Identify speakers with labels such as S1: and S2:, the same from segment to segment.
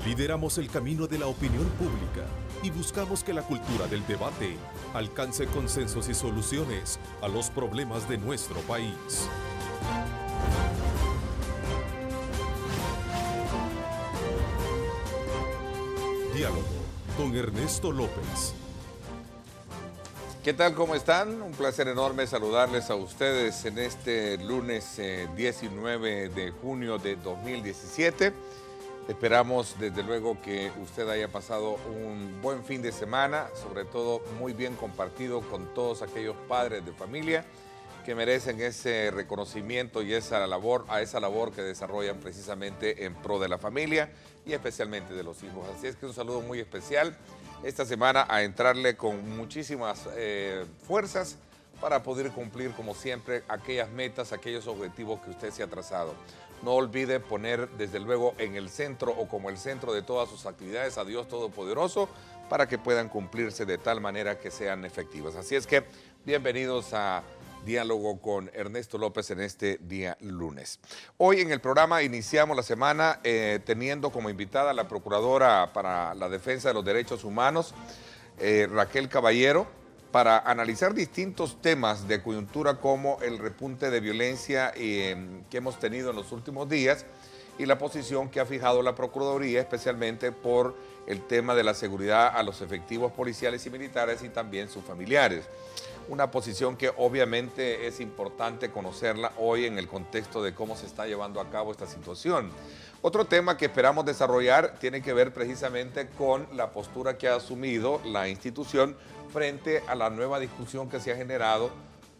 S1: Lideramos el camino de la opinión pública y buscamos que la cultura del debate alcance consensos y soluciones a los problemas de nuestro país. Diálogo con Ernesto López.
S2: ¿Qué tal? ¿Cómo están? Un placer enorme saludarles a ustedes en este lunes 19 de junio de 2017. Esperamos desde luego que usted haya pasado un buen fin de semana, sobre todo muy bien compartido con todos aquellos padres de familia que merecen ese reconocimiento y esa labor que desarrollan precisamente en pro de la familia y especialmente de los hijos. Así es que un saludo muy especial esta semana a entrarle con muchísimas fuerzas para poder cumplir como siempre aquellas metas, aquellos objetivos que usted se ha trazado. No olvide poner desde luego en el centro o como el centro de todas sus actividades a Dios Todopoderoso para que puedan cumplirse de tal manera que sean efectivas. Así es que bienvenidos a Diálogo con Ernesto López en este día lunes. Hoy en el programa iniciamos la semana teniendo como invitada a la Procuradora para la Defensa de los Derechos Humanos, Raquel Caballero, para analizar distintos temas de coyuntura como el repunte de violencia que hemos tenido en los últimos días y la posición que ha fijado la Procuraduría, especialmente por el tema de la seguridad a los efectivos policiales y militares y también sus familiares. Una posición que obviamente es importante conocerla hoy en el contexto de cómo se está llevando a cabo esta situación. Otro tema que esperamos desarrollar tiene que ver precisamente con la postura que ha asumido la institución frente a la nueva discusión que se ha generado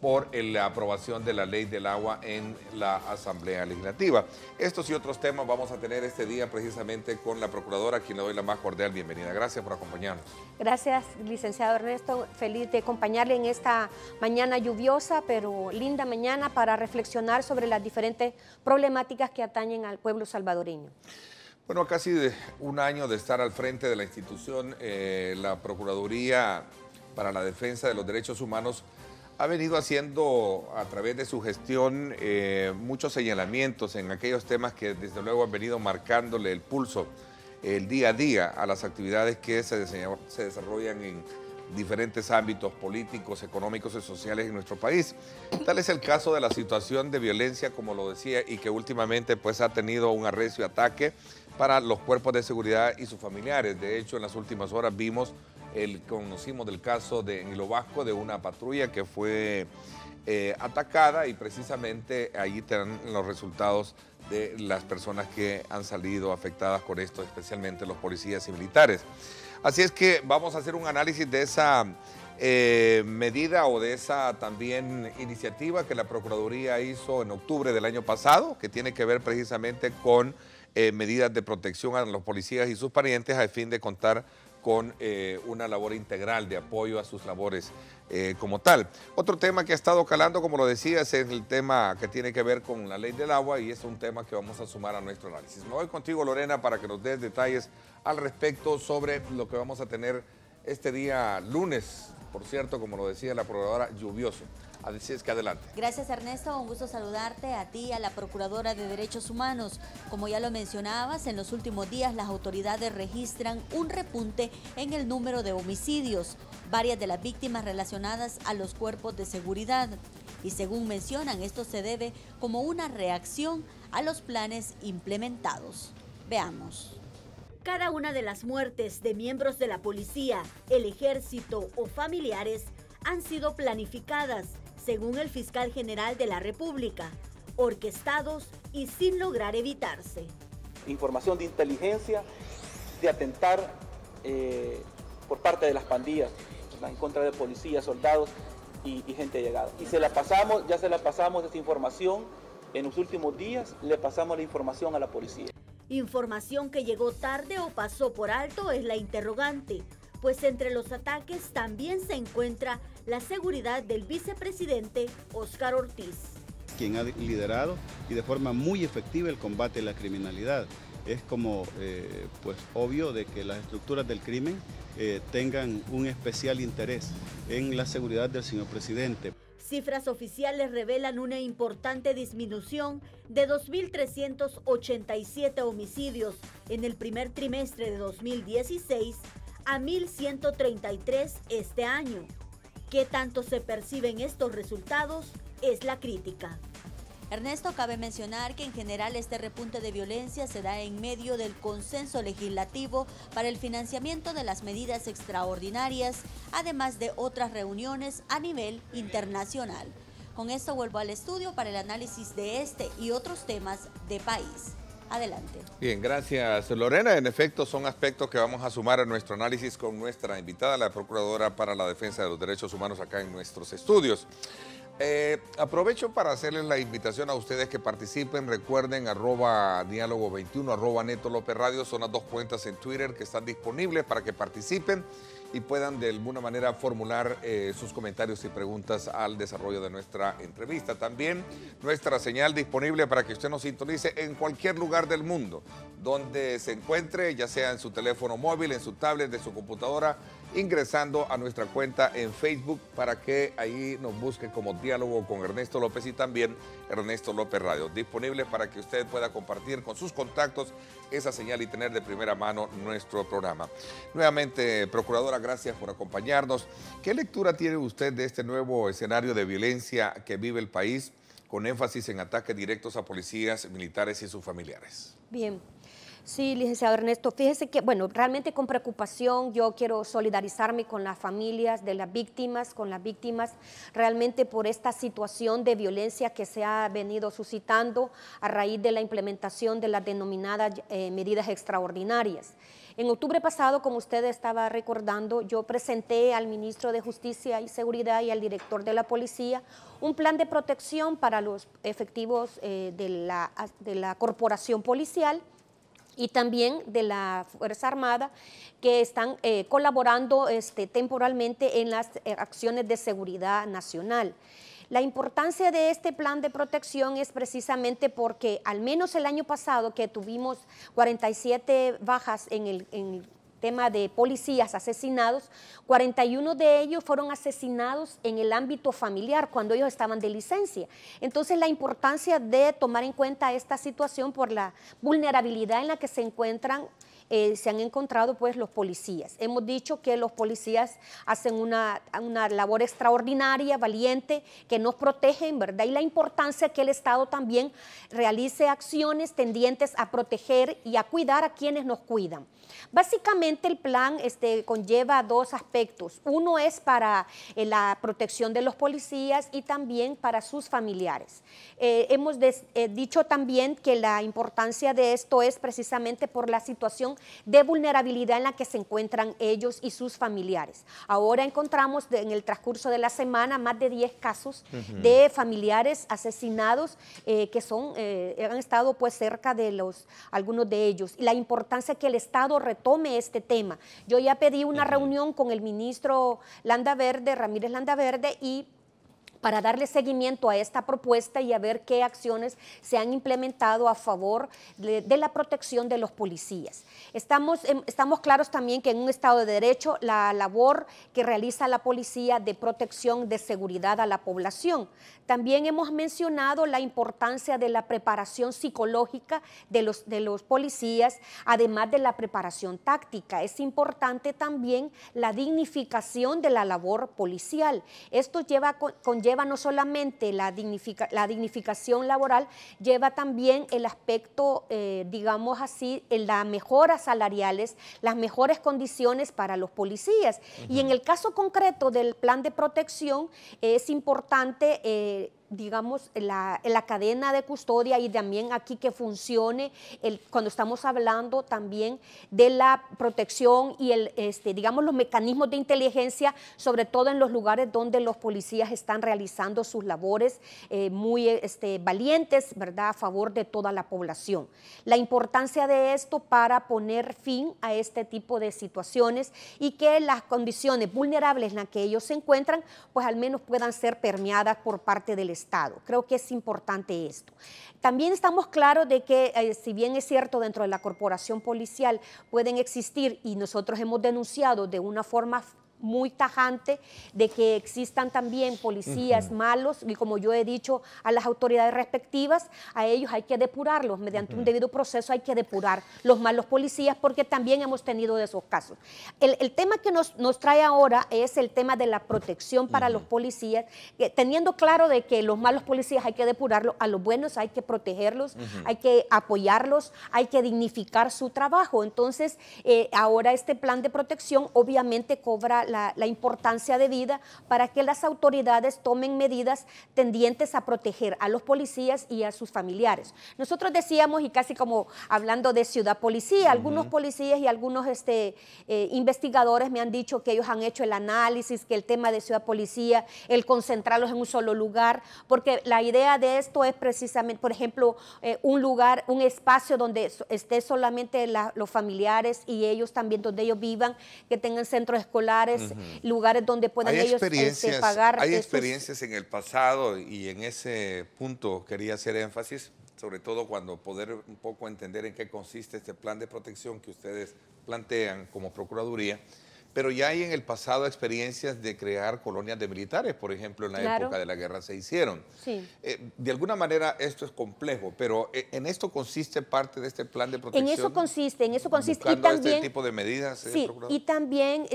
S2: por la aprobación de la Ley del Agua en la Asamblea Legislativa. Estos y otros temas vamos a tener este día precisamente con la Procuradora, a quien le doy la más cordial bienvenida. Gracias por acompañarnos.
S3: Gracias, licenciado Ernesto. Feliz de acompañarle en esta mañana lluviosa, pero linda mañana para reflexionar sobre las diferentes problemáticas que atañen al pueblo salvadoreño.
S2: Bueno, a casi un año de estar al frente de la institución, la Procuraduría para la Defensa de los Derechos Humanos ha venido haciendo a través de su gestión muchos señalamientos en aquellos temas que desde luego han venido marcándole el pulso el día a día a las actividades que se desarrollan en diferentes ámbitos políticos, económicos y sociales en nuestro país. Tal es el caso de la situación de violencia, como lo decía, y que últimamente pues ha tenido un arrecio ataque para los cuerpos de seguridad y sus familiares. De hecho, en las últimas horas conocimos del caso en Hilo Vasco de una patrulla que fue atacada y precisamente allí están los resultados de las personas que han salido afectadas con esto, especialmente los policías y militares. Así es que vamos a hacer un análisis de esa medida o de esa también iniciativa que la Procuraduría hizo en octubre del año pasado, que tiene que ver precisamente con medidas de protección a los policías y sus parientes a fin de contar con una labor integral de apoyo a sus labores como tal. Otro tema que ha estado calando, como lo decías, es el tema que tiene que ver con la Ley del Agua y es un tema que vamos a sumar a nuestro análisis. Me voy contigo, Lorena, para que nos des detalles al respecto sobre lo que vamos a tener este día lunes, por cierto, como lo decía la Procuradora, lluvioso. Así es que adelante.
S4: Gracias, Ernesto, un gusto saludarte a ti, a la Procuradora de Derechos Humanos. Como ya lo mencionabas, en los últimos días las autoridades registran un repunte en el número de homicidios, varias de las víctimas relacionadas a los cuerpos de seguridad. Y según mencionan, esto se debe como una reacción a los planes implementados. Veamos.
S5: Cada una de las muertes de miembros de la policía, el ejército o familiares han sido planificadas, según el fiscal general de la República, orquestados y sin lograr evitarse.
S6: Información de inteligencia, de atentar por parte de las pandillas, en contra de policías, soldados y gente allegada. Y ya se la pasamos esta información en los últimos días, le pasamos la información a la policía.
S5: Información que llegó tarde o pasó por alto es la interrogante, pues entre los ataques también se encuentra la seguridad del vicepresidente Óscar Ortiz,
S7: quien ha liderado y de forma muy efectiva el combate a la criminalidad. Es como pues obvio de que las estructuras del crimen tengan un especial interés en la seguridad del señor presidente.
S5: Cifras oficiales revelan una importante disminución de 2.387 homicidios en el primer trimestre de 2016 a 1.133 este año. ¿Qué tanto se perciben estos resultados? Es la crítica.
S4: Ernesto, cabe mencionar que en general este repunte de violencia se da en medio del consenso legislativo para el financiamiento de las medidas extraordinarias, además de otras reuniones a nivel internacional. Con esto vuelvo al estudio para el análisis de este y otros temas de país. Adelante.
S2: Bien, gracias Lorena. En efecto, son aspectos que vamos a sumar a nuestro análisis con nuestra invitada, la Procuradora para la Defensa de los Derechos Humanos acá en nuestros estudios. Aprovecho para hacerles la invitación a ustedes que participen. Recuerden, @diálogo21, @Neto López Radio, son las dos cuentas en Twitter que están disponibles para que participen y puedan de alguna manera formular sus comentarios y preguntas al desarrollo de nuestra entrevista. También nuestra señal disponible para que usted nos sintonice en cualquier lugar del mundo, donde se encuentre, ya sea en su teléfono móvil, en su tablet, de su computadora, ingresando a nuestra cuenta en Facebook para que ahí nos busque como Diálogo con Ernesto López y también Ernesto López Radio. Disponible para que usted pueda compartir con sus contactos esa señal y tener de primera mano nuestro programa. Nuevamente, Procuradora, gracias por acompañarnos. ¿Qué lectura tiene usted de este nuevo escenario de violencia que vive el país, con énfasis en ataques directos a policías, militares y sus familiares?
S3: Bien. Sí, licenciado Ernesto, fíjese que, bueno, realmente con preocupación yo quiero solidarizarme con las familias de las víctimas, realmente por esta situación de violencia que se ha venido suscitando a raíz de la implementación de las denominadas medidas extraordinarias. En octubre pasado, como usted estaba recordando, yo presenté al ministro de Justicia y Seguridad y al director de la Policía un plan de protección para los efectivos de la corporación policial y también de la Fuerza Armada, que están colaborando temporalmente en las acciones de seguridad nacional. La importancia de este plan de protección es precisamente porque al menos el año pasado, que tuvimos 47 bajas en el tema de policías asesinados, 41 de ellos fueron asesinados en el ámbito familiar cuando ellos estaban de licencia. Entonces la importancia de tomar en cuenta esta situación por la vulnerabilidad en la que se encuentran se han encontrado pues los policías. Hemos dicho que los policías hacen una labor extraordinaria, valiente, que nos protegen, ¿verdad? Y la importancia que el Estado también realice acciones tendientes a proteger y a cuidar a quienes nos cuidan. Básicamente el plan conlleva dos aspectos. Uno es para la protección de los policías y también para sus familiares. Hemos dicho también que la importancia de esto es precisamente por la situación de vulnerabilidad en la que se encuentran ellos y sus familiares. Ahora encontramos en el transcurso de la semana más de 10 casos de familiares asesinados que han estado pues cerca de algunos de ellos. La importancia que el Estado retome este tema. Yo ya pedí una reunión con el ministro Ramírez Landaverde, y para darle seguimiento a esta propuesta y a ver qué acciones se han implementado a favor de la protección de los policías. Estamos claros también que en un Estado de Derecho la labor que realiza la policía de protección, de seguridad a la población. También hemos mencionado la importancia de la preparación psicológica de los policías, además de la preparación táctica. Es importante también la dignificación de la labor policial. Esto conlleva no solamente la dignificación laboral, lleva también el aspecto, digamos así, las mejoras salariales, las mejores condiciones para los policías. Y en el caso concreto del plan de protección es importante digamos, la cadena de custodia, y también aquí que funcione cuando estamos hablando también de la protección y digamos, los mecanismos de inteligencia, sobre todo en los lugares donde los policías están realizando sus labores muy valientes, ¿verdad?, a favor de toda la población. La importancia de esto para poner fin a este tipo de situaciones y que las condiciones vulnerables en las que ellos se encuentran, pues al menos puedan ser permeadas por parte del Estado. Creo que es importante esto. También estamos claros de que, si bien es cierto, dentro de la corporación policial pueden existir, y nosotros hemos denunciado de una forma muy tajante de que existan también policías malos, y como yo he dicho a las autoridades respectivas, a ellos hay que depurarlos, mediante un debido proceso hay que depurar los malos policías, porque también hemos tenido de esos casos. El tema que nos trae ahora es el tema de la protección para los policías, teniendo claro de que los malos policías hay que depurarlos, a los buenos hay que protegerlos, hay que apoyarlos, hay que dignificar su trabajo. Entonces, ahora este plan de protección obviamente cobra la importancia debida para que las autoridades tomen medidas tendientes a proteger a los policías y a sus familiares. Nosotros decíamos, y casi como hablando de ciudad policía, algunos policías y algunos investigadores me han dicho que ellos han hecho el análisis, que el tema de ciudad policía, el concentrarlos en un solo lugar, porque la idea de esto es precisamente, por ejemplo, un lugar, un espacio donde esté solamente los familiares y ellos también, donde ellos vivan, que tengan centros escolares, lugares donde puedan ellos pagar.
S2: Hay experiencias en el pasado, y en ese punto quería hacer énfasis, sobre todo cuando poder un poco entender en qué consiste este plan de protección que ustedes plantean como Procuraduría. Pero ya hay en el pasado experiencias de crear colonias de militares, por ejemplo, en la época de la guerra se hicieron. Sí. De alguna manera esto es complejo, pero ¿en esto consiste parte de este plan de protección?
S3: En eso consiste.
S2: Y también este tipo de medidas.
S3: Sí, y también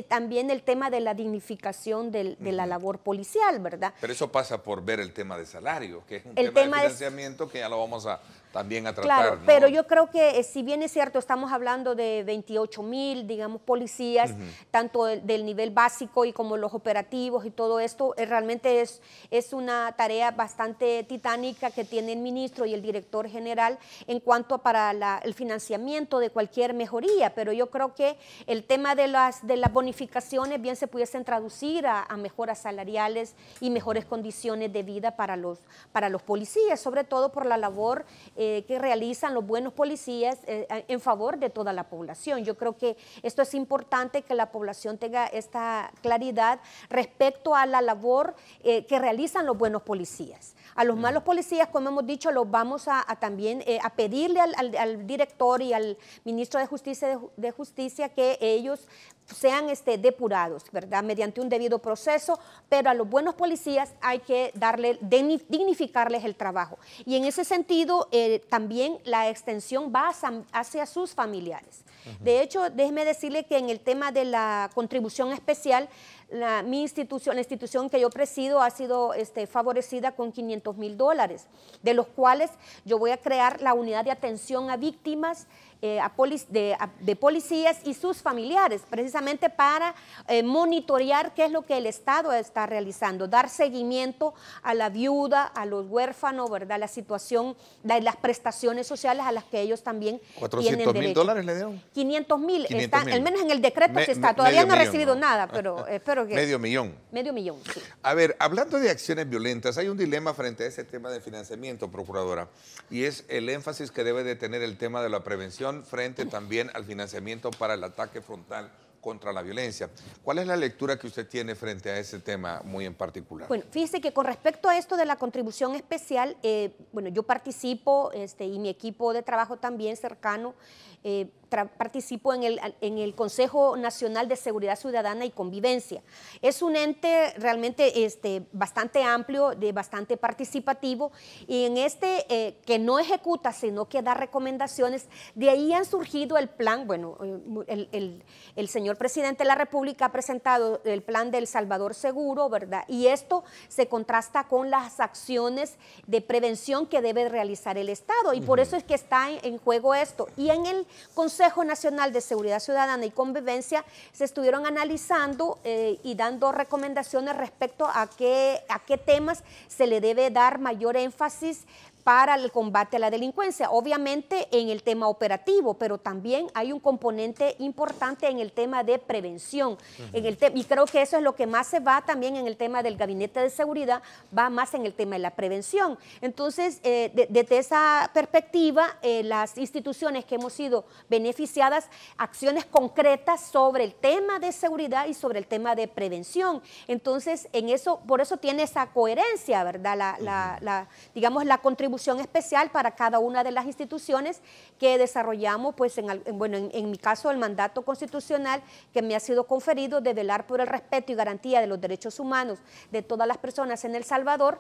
S3: el tema de la dignificación de la labor policial, ¿verdad?
S2: Pero eso pasa por ver el tema de salario, que es un tema de financiamiento que ya lo vamos también a tratar.
S3: Claro, ¿no? Pero yo creo que si bien es cierto, estamos hablando de 28,000, digamos, policías, tanto del nivel básico y como los operativos y todo esto, realmente es una tarea bastante titánica que tiene el ministro y el director general en cuanto para el financiamiento de cualquier mejoría, pero yo creo que el tema de las bonificaciones bien se pudiesen traducir a mejoras salariales y mejores condiciones de vida para los policías, sobre todo por la labor que realizan los buenos policías en favor de toda la población. Yo creo que esto es importante, que la población tenga esta claridad respecto a la labor que realizan los buenos policías. A los malos policías, como hemos dicho, los vamos también a pedirle al director y al ministro de Justicia que ellos sean depurados, ¿verdad?, mediante un debido proceso, pero a los buenos policías hay que dignificarles el trabajo. Y en ese sentido, también la extensión va hacia sus familiares. De hecho, déjeme decirle que en el tema de la contribución especial, la institución que yo presido ha sido favorecida con $500,000, de los cuales yo voy a crear la unidad de atención a víctimas de policías y sus familiares, precisamente para monitorear qué es lo que el Estado está realizando, dar seguimiento a la viuda, a los huérfanos, ¿verdad?, la situación de las prestaciones sociales a las que ellos también tienen derecho.
S2: $400,000 le dieron.
S3: 500,000, al menos en el decreto que está, todavía no he recibido nada, pero espero que...
S2: Medio millón.
S3: Medio millón, sí.
S2: A ver, hablando de acciones violentas, hay un dilema frente a ese tema de financiamiento, Procuradora, y es el énfasis que debe de tener el tema de la prevención frente también al financiamiento para el ataque frontal contra la violencia. ¿Cuál es la lectura que usted tiene frente a ese tema muy en particular?
S3: Bueno, fíjese que con respecto a esto de la contribución especial, bueno, yo participo y mi equipo de trabajo también cercano, participo en el Consejo Nacional de Seguridad Ciudadana y Convivencia. Es un ente realmente bastante amplio, bastante participativo, y en que no ejecuta, sino que da recomendaciones. De ahí han surgido el plan. Bueno, el señor presidente de la República ha presentado el plan del Salvador Seguro, ¿verdad? Y esto se contrasta con las acciones de prevención que debe realizar el Estado, y por eso es que está en juego esto. Y en el Consejo Nacional de Seguridad Ciudadana y Convivencia se estuvieron analizando y dando recomendaciones respecto a qué temas se le debe dar mayor énfasis para el combate a la delincuencia, obviamente en el tema operativo, pero también hay un componente importante en el tema de prevención. Y creo que eso es lo que más se va también en el tema del Gabinete de Seguridad, va más en el tema de la prevención. Entonces, desde esa perspectiva, las instituciones que hemos sido beneficiadas, acciones concretas sobre el tema de seguridad y sobre el tema de prevención. Entonces, por eso tiene esa coherencia, ¿verdad? Digamos, la contribución atribución especial para cada una de las instituciones que desarrollamos, pues en mi caso el mandato constitucional que me ha sido conferido de velar por el respeto y garantía de los derechos humanos de todas las personas en El Salvador,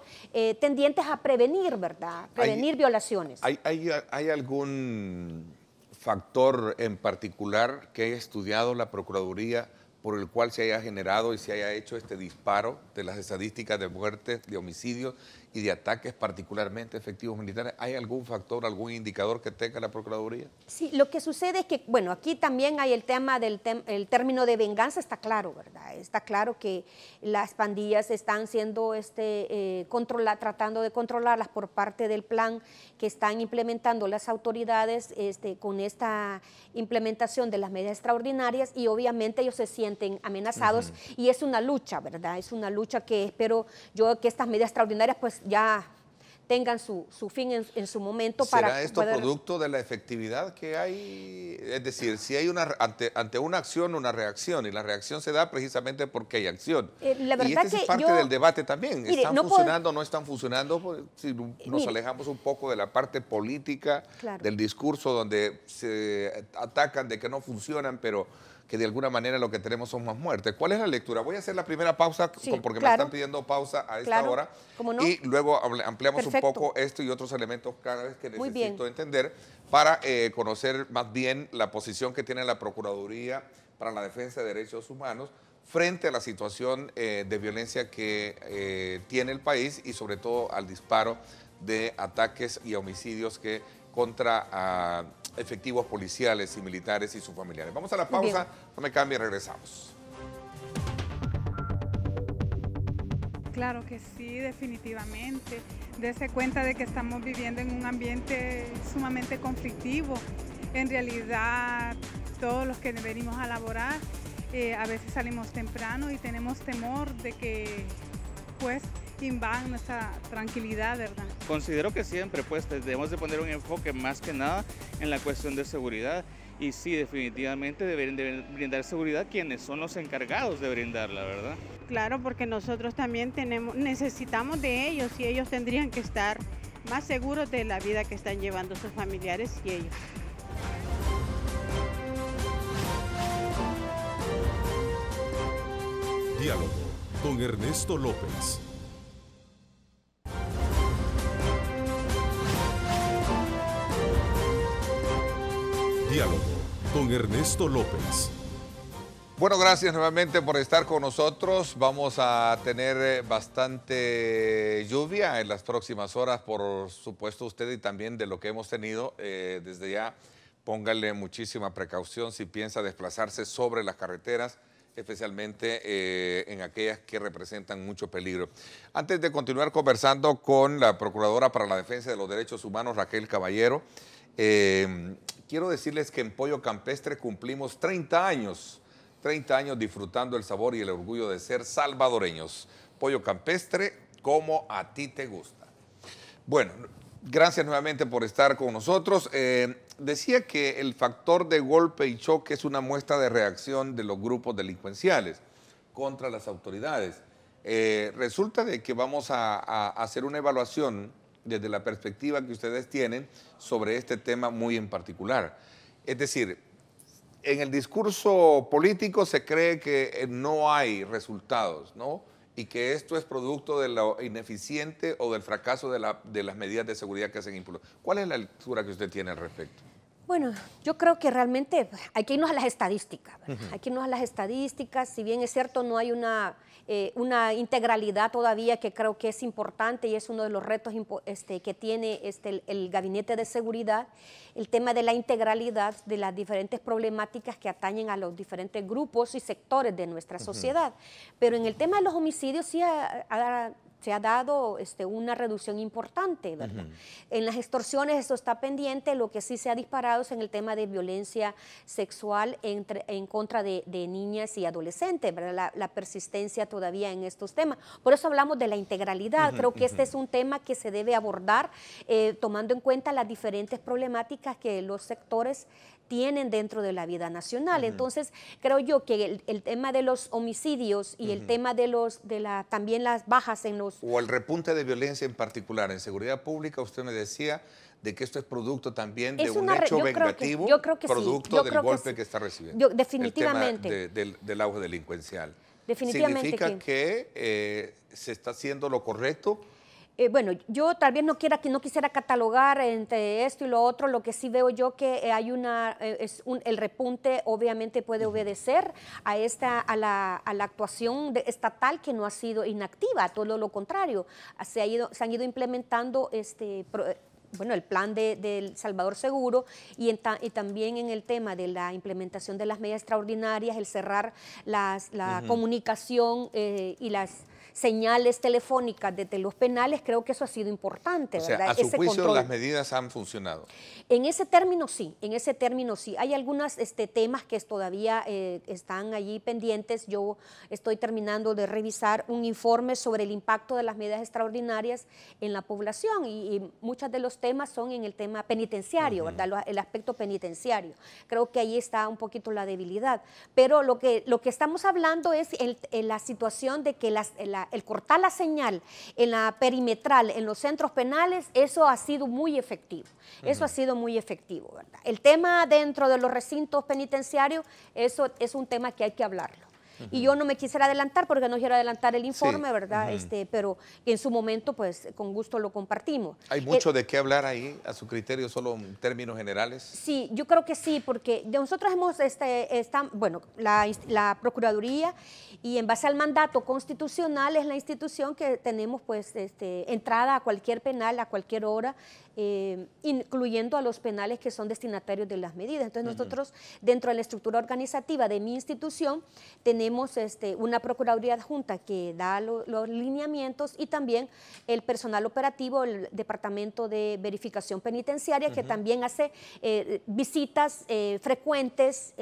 S3: tendientes a prevenir, ¿verdad? Prevenir violaciones.
S2: ¿Hay algún factor en particular que haya estudiado la Procuraduría por el cual se haya generado y se haya hecho este disparo de las estadísticas de muertes, de homicidios y de ataques particularmente efectivos militares? ¿Hay algún factor, algún indicador que tenga la Procuraduría?
S3: Sí, lo que sucede es que, bueno, aquí también hay el tema del término de venganza, está claro, ¿verdad? Está claro que las pandillas están siendo tratando de controlarlas por parte del plan que están implementando las autoridades con esta implementación de las medidas extraordinarias, y obviamente ellos se sienten amenazados y es una lucha, ¿verdad? Es una lucha que espero yo que estas medidas extraordinarias pues ya tengan su fin en su momento.
S2: ¿Será esto producto de la efectividad que hay? Es decir, si hay ante una acción, una reacción, y la reacción se da precisamente porque hay acción.
S3: La verdad
S2: y este es parte del debate también.
S3: Mire,
S2: ¿Están funcionando, no están funcionando? Pues, si nos alejamos un poco de la parte política, del discurso donde se atacan de que no funcionan, pero que de alguna manera lo que tenemos son más muertes. ¿Cuál es la lectura? Voy a hacer la primera pausa, porque me están pidiendo pausa a esta hora.
S3: ¿Cómo no?
S2: Y luego ampliamos un poco esto y otros elementos cada vez que necesito entender para conocer más bien la posición que tiene la Procuraduría para la Defensa de Derechos Humanos frente a la situación de violencia que tiene el país y sobre todo al disparo de ataques y homicidios contra efectivos policiales y militares y sus familiares. Vamos a la pausa, no me cambie, regresamos.
S8: Claro que sí, definitivamente. Dese cuenta de que estamos viviendo en un ambiente sumamente conflictivo. En realidad, todos los que venimos a laborar, a veces salimos temprano y tenemos temor de que, pues, invadan nuestra tranquilidad, ¿verdad?
S9: Considero que siempre pues debemos de poner un enfoque más que nada en la cuestión de seguridad, y sí, definitivamente deben brindar seguridad quienes son los encargados de brindarla, ¿verdad?
S10: Claro, porque nosotros también necesitamos de ellos, y ellos tendrían que estar más seguros de la vida que están llevando sus familiares y ellos.
S1: Diálogo con Ernesto López. Diálogo con Ernesto López.
S2: Bueno, gracias nuevamente por estar con nosotros. Vamos a tener bastante lluvia en las próximas horas, por supuesto usted, y también de lo que hemos tenido. Desde ya, póngale muchísima precaución si piensa desplazarse sobre las carreteras, especialmente en aquellas que representan mucho peligro. Antes de continuar conversando con la Procuradora para la Defensa de los Derechos Humanos, Raquel Caballero, quiero decirles que en Pollo Campestre cumplimos 30 años disfrutando el sabor y el orgullo de ser salvadoreños. Pollo Campestre, como a ti te gusta. Bueno, gracias nuevamente por estar con nosotros. Decía que el factor de golpe y choque es una muestra de reacción de los grupos delincuenciales contra las autoridades. Resulta de que vamos a hacer una evaluación desde la perspectiva que ustedes tienen sobre este tema muy en particular. Es decir, en el discurso político se cree que no hay resultados, ¿no? Y que esto es producto de lo ineficiente o del fracaso de las medidas de seguridad que se han implementado. ¿Cuál es la lectura que usted tiene al respecto?
S3: Bueno, yo creo que realmente hay que irnos a las estadísticas, ¿verdad? Hay que irnos a las estadísticas. Si bien es cierto, no hay una integralidad todavía, que creo que es importante y es uno de los retos que tiene el Gabinete de Seguridad, el tema de la integralidad de las diferentes problemáticas que atañen a los diferentes grupos y sectores de nuestra sociedad. Pero en el tema de los homicidios sí se ha dado una reducción importante, ¿verdad? En las extorsiones eso está pendiente. Lo que sí se ha disparado es en el tema de violencia sexual en contra de niñas y adolescentes, ¿verdad? La persistencia todavía en estos temas. Por eso hablamos de la integralidad. Creo que este es un tema que se debe abordar tomando en cuenta las diferentes problemáticas que los sectores tienen dentro de la vida nacional. Entonces, creo yo que el tema de los homicidios y el tema de también las bajas en los...
S2: O el repunte de violencia en particular en seguridad pública, usted me decía de que esto es producto también de un hecho vengativo, producto del golpe que está recibiendo.
S3: Definitivamente.
S2: El tema del auge delincuencial.
S3: Definitivamente.
S2: ¿Significa que se está haciendo lo correcto?
S3: Bueno, yo tal vez no quisiera catalogar entre esto y lo otro. Lo que sí veo yo que hay el repunte obviamente puede obedecer a la actuación estatal, que no ha sido inactiva, todo lo contrario. Se han ido implementando el plan del Salvador Seguro y también en el tema de la implementación de las medidas extraordinarias, el cerrar la comunicación y las señales telefónicas desde los penales, creo que eso ha sido importante.
S2: O sea,
S3: ¿verdad?
S2: a su juicio las medidas han funcionado.
S3: En ese término sí, Hay algunos temas que todavía están allí pendientes. Yo estoy terminando de revisar un informe sobre el impacto de las medidas extraordinarias en la población y muchos de los temas son en el tema penitenciario, ¿verdad? El aspecto penitenciario. Creo que ahí está un poquito la debilidad. Pero lo que estamos hablando es en la situación de que el cortar la señal en la perimetral, en los centros penales, eso ha sido muy efectivo. Eso ha sido muy efectivo, ¿verdad? El tema dentro de los recintos penitenciarios, eso es un tema que hay que hablarlo. Y yo no me quisiera adelantar porque no quiero adelantar el informe, ¿verdad? Pero en su momento, pues, con gusto lo compartimos.
S2: ¿Hay mucho de qué hablar ahí, a su criterio, solo en términos generales?
S3: Sí, yo creo que sí, porque nosotros hemos, la Procuraduría, y en base al mandato constitucional es la institución que tenemos, pues, entrada a cualquier penal a cualquier hora, incluyendo a los penales que son destinatarios de las medidas. Entonces nosotros, dentro de la estructura organizativa de mi institución, tenemos una Procuraduría Adjunta que da los lineamientos y también el personal operativo, el Departamento de Verificación Penitenciaria, que también hace visitas frecuentes,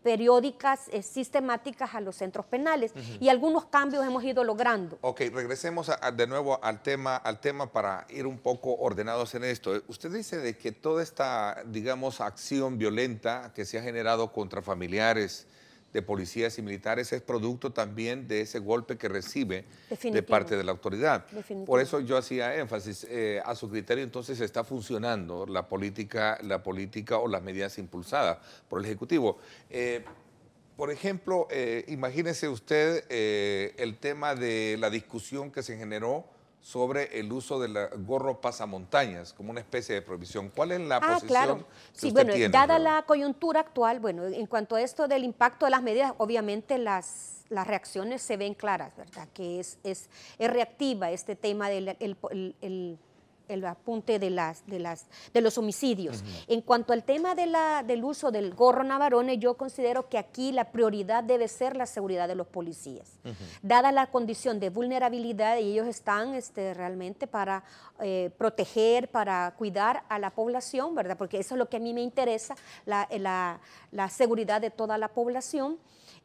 S3: periódicas, sistemáticas a los centros penales, y algunos cambios hemos ido logrando.
S2: Ok, regresemos de nuevo al tema para ir un poco ordenados en esto. Usted dice de que toda esta, digamos, acción violenta que se ha generado contra familiares de policías y militares es producto también de ese golpe que recibe de parte de la autoridad. Por eso yo hacía énfasis, a su criterio entonces está funcionando la política o las medidas impulsadas por el Ejecutivo. Por ejemplo, imagínese usted el tema de la discusión que se generó sobre el uso del gorro pasamontañas como una especie de prohibición. ¿Cuál es la posición que usted tiene?
S3: Dada la coyuntura actual, en cuanto a esto del impacto de las medidas, obviamente las reacciones se ven claras, ¿verdad? Que es reactiva este tema el apunte de los homicidios. En cuanto al tema del uso del gorro Navarone, yo considero que aquí la prioridad debe ser la seguridad de los policías. Dada la condición de vulnerabilidad, y ellos están realmente para proteger, para cuidar a la población, ¿verdad? Porque eso es lo que a mí me interesa, la seguridad de toda la población.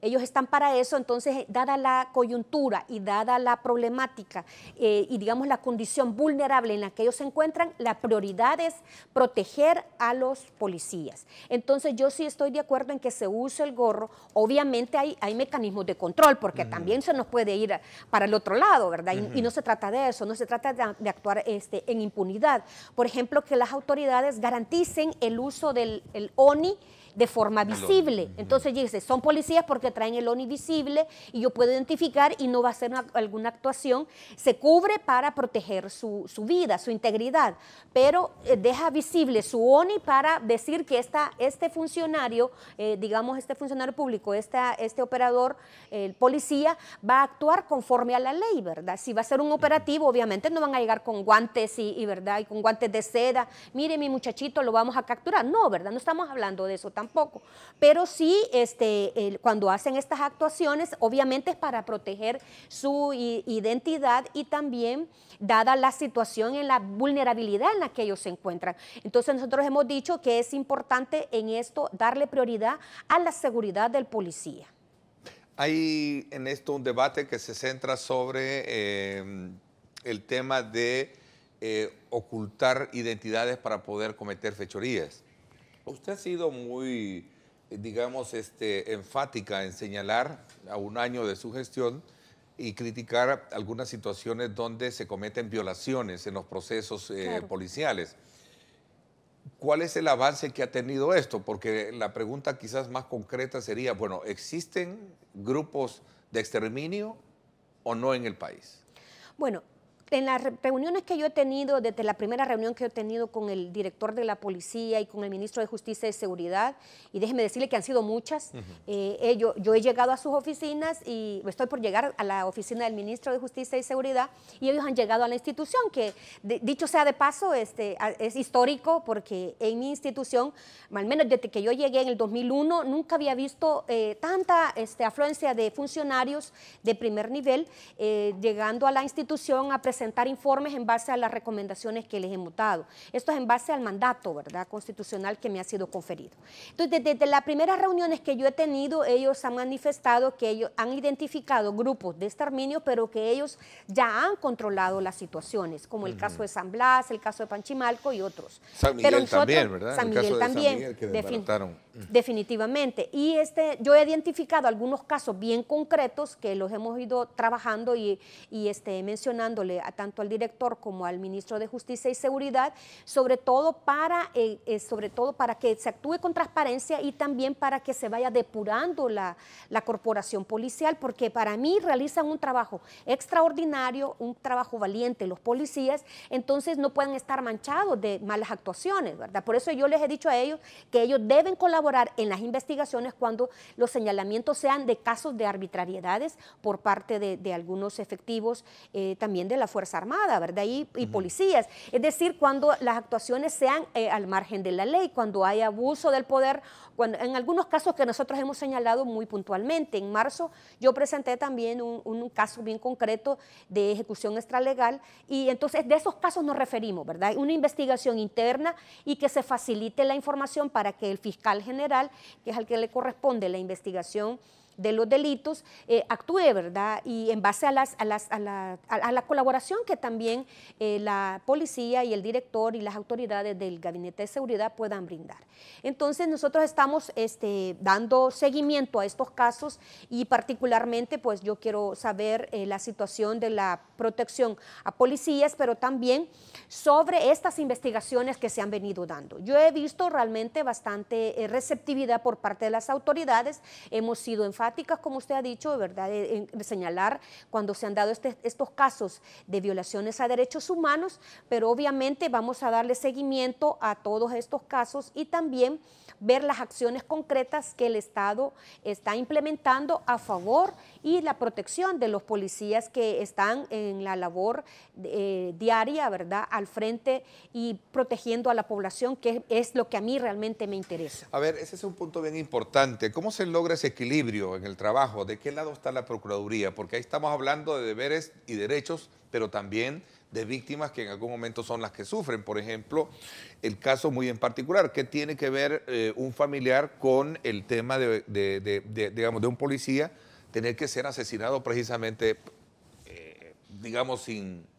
S3: Ellos están para eso. Entonces, dada la coyuntura y dada la problemática y digamos la condición vulnerable en la que ellos se encuentran, la prioridad es proteger a los policías. Entonces, yo sí estoy de acuerdo en que se use el gorro. Obviamente hay mecanismos de control, porque también se nos puede ir para el otro lado, ¿verdad? Y no se trata de eso, no se trata de actuar en impunidad. Por ejemplo, que las autoridades garanticen el uso del ONI de forma visible. Entonces dice, son policías porque traen el ONI visible y yo puedo identificar y no va a ser alguna actuación, se cubre para proteger su vida, su integridad, pero deja visible su ONI para decir que este funcionario, digamos este funcionario público, este operador, el policía, va a actuar conforme a la ley, ¿verdad? Si va a ser un operativo, obviamente no van a llegar con guantes ¿verdad? Y con guantes de seda, mire mi muchachito, lo vamos a capturar. No, ¿verdad? No estamos hablando de eso tampoco, pero sí cuando hacen estas actuaciones, obviamente es para proteger su identidad y también dada la situación en la vulnerabilidad en la que ellos se encuentran. Entonces nosotros hemos dicho que es importante en esto darle prioridad a la seguridad del policía.
S2: Hay en esto un debate que se centra sobre el tema de ocultar identidades para poder cometer fechorías. Usted ha sido muy, digamos, enfática en señalar a un año de su gestión y criticar algunas situaciones donde se cometen violaciones en los procesos policiales. ¿Cuál es el avance que ha tenido esto? Porque la pregunta quizás más concreta sería, bueno, ¿existen grupos de exterminio o no en el país?
S3: Bueno, en las reuniones que yo he tenido, desde la primera reunión que he tenido con el director de la policía y con el ministro de Justicia y Seguridad, y déjeme decirle que han sido muchas, yo he llegado a sus oficinas y estoy por llegar a la oficina del ministro de Justicia y Seguridad, y ellos han llegado a la institución, que dicho sea de paso, es histórico, porque en mi institución, al menos desde que yo llegué en el 2001, nunca había visto tanta afluencia de funcionarios de primer nivel llegando a la institución a presentar informes en base a las recomendaciones que les hemos dado. Esto es en base al mandato, ¿verdad?, constitucional que me ha sido conferido. Entonces, desde las primeras reuniones que yo he tenido, ellos han manifestado que ellos han identificado grupos de exterminio, pero que ellos ya han controlado las situaciones, como el caso de San Blas, el caso de Panchimalco y otros.
S2: San Miguel nosotros, también, ¿verdad?
S3: San Miguel también, definitivamente. Y yo he identificado algunos casos bien concretos que los hemos ido trabajando y mencionándole tanto al director como al ministro de Justicia y Seguridad, sobre todo para que se actúe con transparencia y también para que se vaya depurando la corporación policial, porque para mí realizan un trabajo extraordinario, un trabajo valiente los policías, entonces no pueden estar manchados de malas actuaciones, ¿verdad? Por eso yo les he dicho a ellos que ellos deben colaborar en las investigaciones cuando los señalamientos sean de casos de arbitrariedades por parte de algunos efectivos también de la Fuerza Armada, ¿verdad? Y policías. Es decir, cuando las actuaciones sean al margen de la ley, cuando hay abuso del poder, en algunos casos que nosotros hemos señalado muy puntualmente. En marzo yo presenté también un caso bien concreto de ejecución extralegal y entonces de esos casos nos referimos, ¿verdad? Una investigación interna y que se facilite la información para que el fiscal general, que es al que le corresponde la investigación de los delitos, actúe, ¿verdad? Y en base a la colaboración que también la policía y el director y las autoridades del Gabinete de Seguridad puedan brindar. Entonces nosotros estamos dando seguimiento a estos casos y particularmente pues yo quiero saber la situación de la protección a policías, pero también sobre estas investigaciones que se han venido dando. Yo he visto realmente bastante receptividad por parte de las autoridades, hemos sido enfáticas, como usted ha dicho, ¿verdad?, en señalar cuando se han dado estos casos de violaciones a derechos humanos, pero obviamente vamos a darle seguimiento a todos estos casos y también ver las acciones concretas que el Estado está implementando a favor y la protección de los policías que están en la labor diaria, ¿verdad?, al frente y protegiendo a la población, que es lo que a mí realmente me interesa.
S2: A ver, ese es un punto bien importante. ¿Cómo se logra ese equilibrio en el trabajo? ¿De qué lado está la Procuraduría? Porque ahí estamos hablando de deberes y derechos, pero también de víctimas que en algún momento son las que sufren. Por ejemplo, el caso muy en particular, ¿qué tiene que ver un familiar con el tema digamos, de un policía tener que ser asesinado precisamente, digamos, sin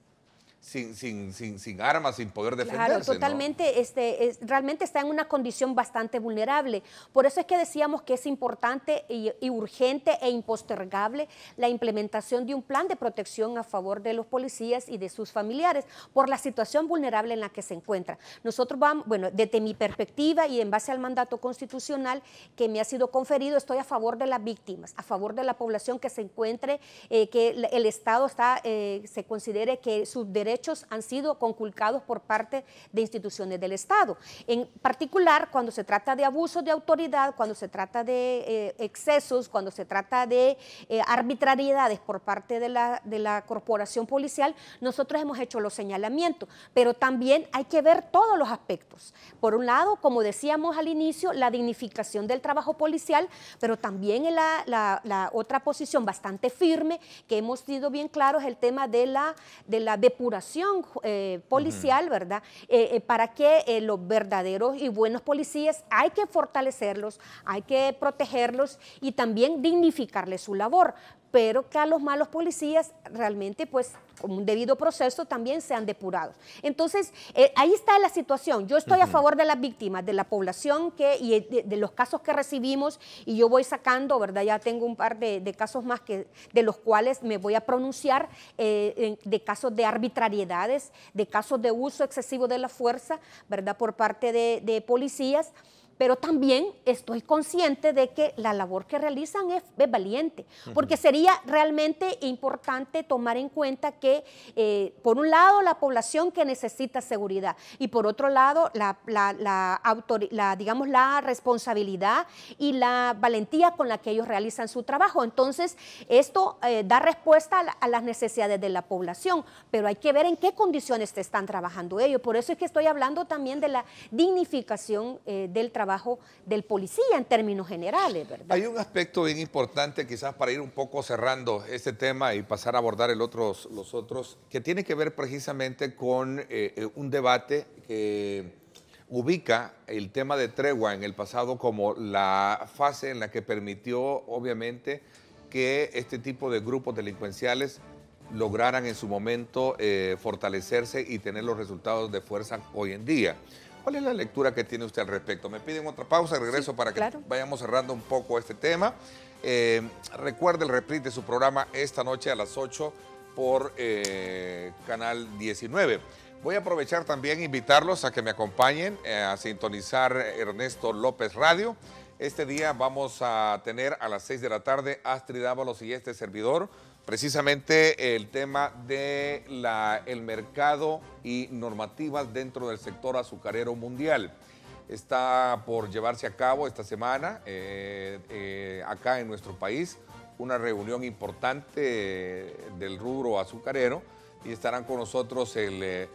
S2: armas, sin poder defenderse?
S3: Claro, totalmente, ¿no? Realmente está en una condición bastante vulnerable. Por eso es que decíamos que es importante y urgente e impostergable la implementación de un plan de protección a favor de los policías y de sus familiares por la situación vulnerable en la que se encuentran. Nosotros vamos, bueno, desde mi perspectiva y en base al mandato constitucional que me ha sido conferido, estoy a favor de las víctimas, a favor de la población que se encuentre, que el Estado se considere que sus derechos han sido conculcados por parte de instituciones del Estado. En particular, cuando se trata de abusos de autoridad, cuando se trata de excesos, cuando se trata de arbitrariedades por parte de la corporación policial, nosotros hemos hecho los señalamientos, pero también hay que ver todos los aspectos. Por un lado, como decíamos al inicio, la dignificación del trabajo policial, pero también en la otra posición bastante firme, que hemos sido bien claros, el tema de la depuración policial, ¿verdad? Para que los verdaderos y buenos policías hay que fortalecerlos, hay que protegerlos y también dignificarles su labor. pero que a los malos policías realmente pues con un debido proceso también sean depurados. Entonces, ahí está la situación. Yo estoy a favor de las víctimas, de la población y de los casos que recibimos, y yo voy sacando, ¿verdad? Ya tengo un par de casos más de los cuales me voy a pronunciar, de casos de arbitrariedades, de casos de uso excesivo de la fuerza, ¿verdad? Por parte de policías. Pero también estoy consciente de que la labor que realizan es valiente, porque sería realmente importante tomar en cuenta que, por un lado, la población que necesita seguridad, y por otro lado, digamos, la responsabilidad y la valentía con la que ellos realizan su trabajo. Entonces, esto da respuesta a las necesidades de la población, pero hay que ver en qué condiciones están trabajando ellos. Por eso es que estoy hablando también de la dignificación del trabajo del policía en términos generales, ¿verdad?
S2: Hay un aspecto bien importante, quizás para ir un poco cerrando este tema y pasar a abordar los otros, que tiene que ver precisamente con un debate que ubica el tema de tregua en el pasado como la fase en la que permitió, obviamente, que este tipo de grupos delincuenciales lograran en su momento fortalecerse y tener los resultados de fuerza hoy en día. ¿Cuál es la lectura que tiene usted al respecto? Me piden otra pausa, regreso para que vayamos cerrando un poco este tema. Recuerde el reprise de su programa esta noche a las 8 por Canal 19. Voy a aprovechar también e invitarlos a que me acompañen a sintonizar Ernesto López Radio. Este día vamos a tener a las 6 de la tarde Astrid Ábalos y este servidor, precisamente el tema de el mercado y normativas dentro del sector azucarero mundial. Está por llevarse a cabo esta semana acá en nuestro país una reunión importante del rubro azucarero, y estarán con nosotros el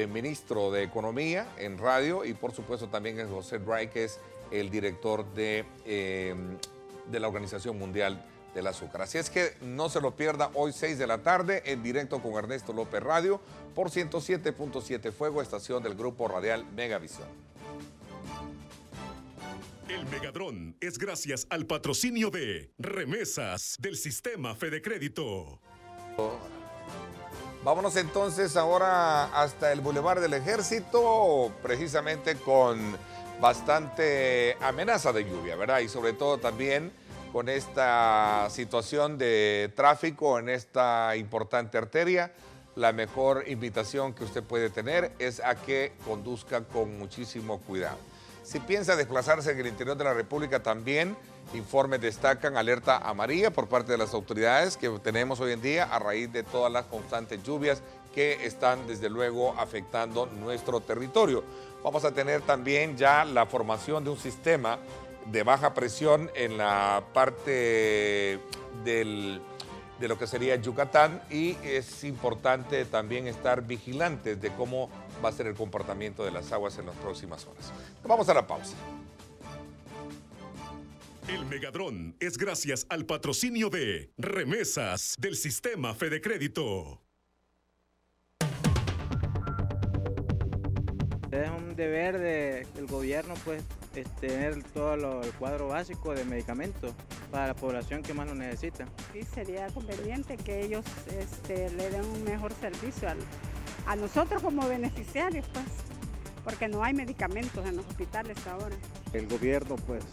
S2: ministro de Economía en radio, y por supuesto también es José Dray, que es el director de la Organización Mundial del Azúcar. Así es que no se lo pierda hoy 6 de la tarde en directo con Ernesto López Radio por 107.7 Fuego, estación del grupo radial Megavisión.
S1: El Megadrón es gracias al patrocinio de Remesas del Sistema Fede Crédito.
S2: Vámonos entonces ahora hasta el Boulevard del Ejército, precisamente con bastante amenaza de lluvia, ¿verdad? Y sobre todo también con esta situación de tráfico en esta importante arteria. La mejor invitación que usted puede tener es a que conduzca con muchísimo cuidado. Si piensa desplazarse en el interior de la República también, informes destacan alerta amarilla por parte de las autoridades que tenemos hoy en día a raíz de todas las constantes lluvias que están desde luego afectando nuestro territorio. Vamos a tener también ya la formación de un sistema de baja presión en la parte de lo que sería Yucatán, y es importante también estar vigilantes de cómo va a ser el comportamiento de las aguas en las próximas horas. Vamos a la pausa.
S1: El Megadrón es gracias al patrocinio de Remesas del Sistema Fede Crédito.
S11: Es un deber del gobierno, pues, tener todo el cuadro básico de medicamentos para la población que más lo necesita.
S10: Sí, sería conveniente que ellos le den un mejor servicio a nosotros como beneficiarios, pues, porque no hay medicamentos en los hospitales ahora.
S12: El gobierno, pues,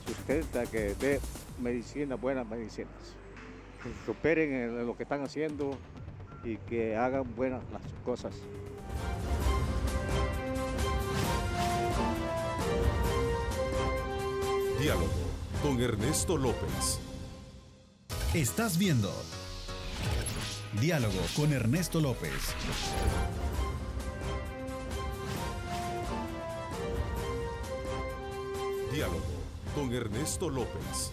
S12: sustenta que dé medicina, buenas medicinas, que se superen en lo que están haciendo y que hagan buenas las cosas.
S1: Diálogo con Ernesto López.
S13: Estás viendo Diálogo con Ernesto López.
S1: Diálogo con Ernesto López.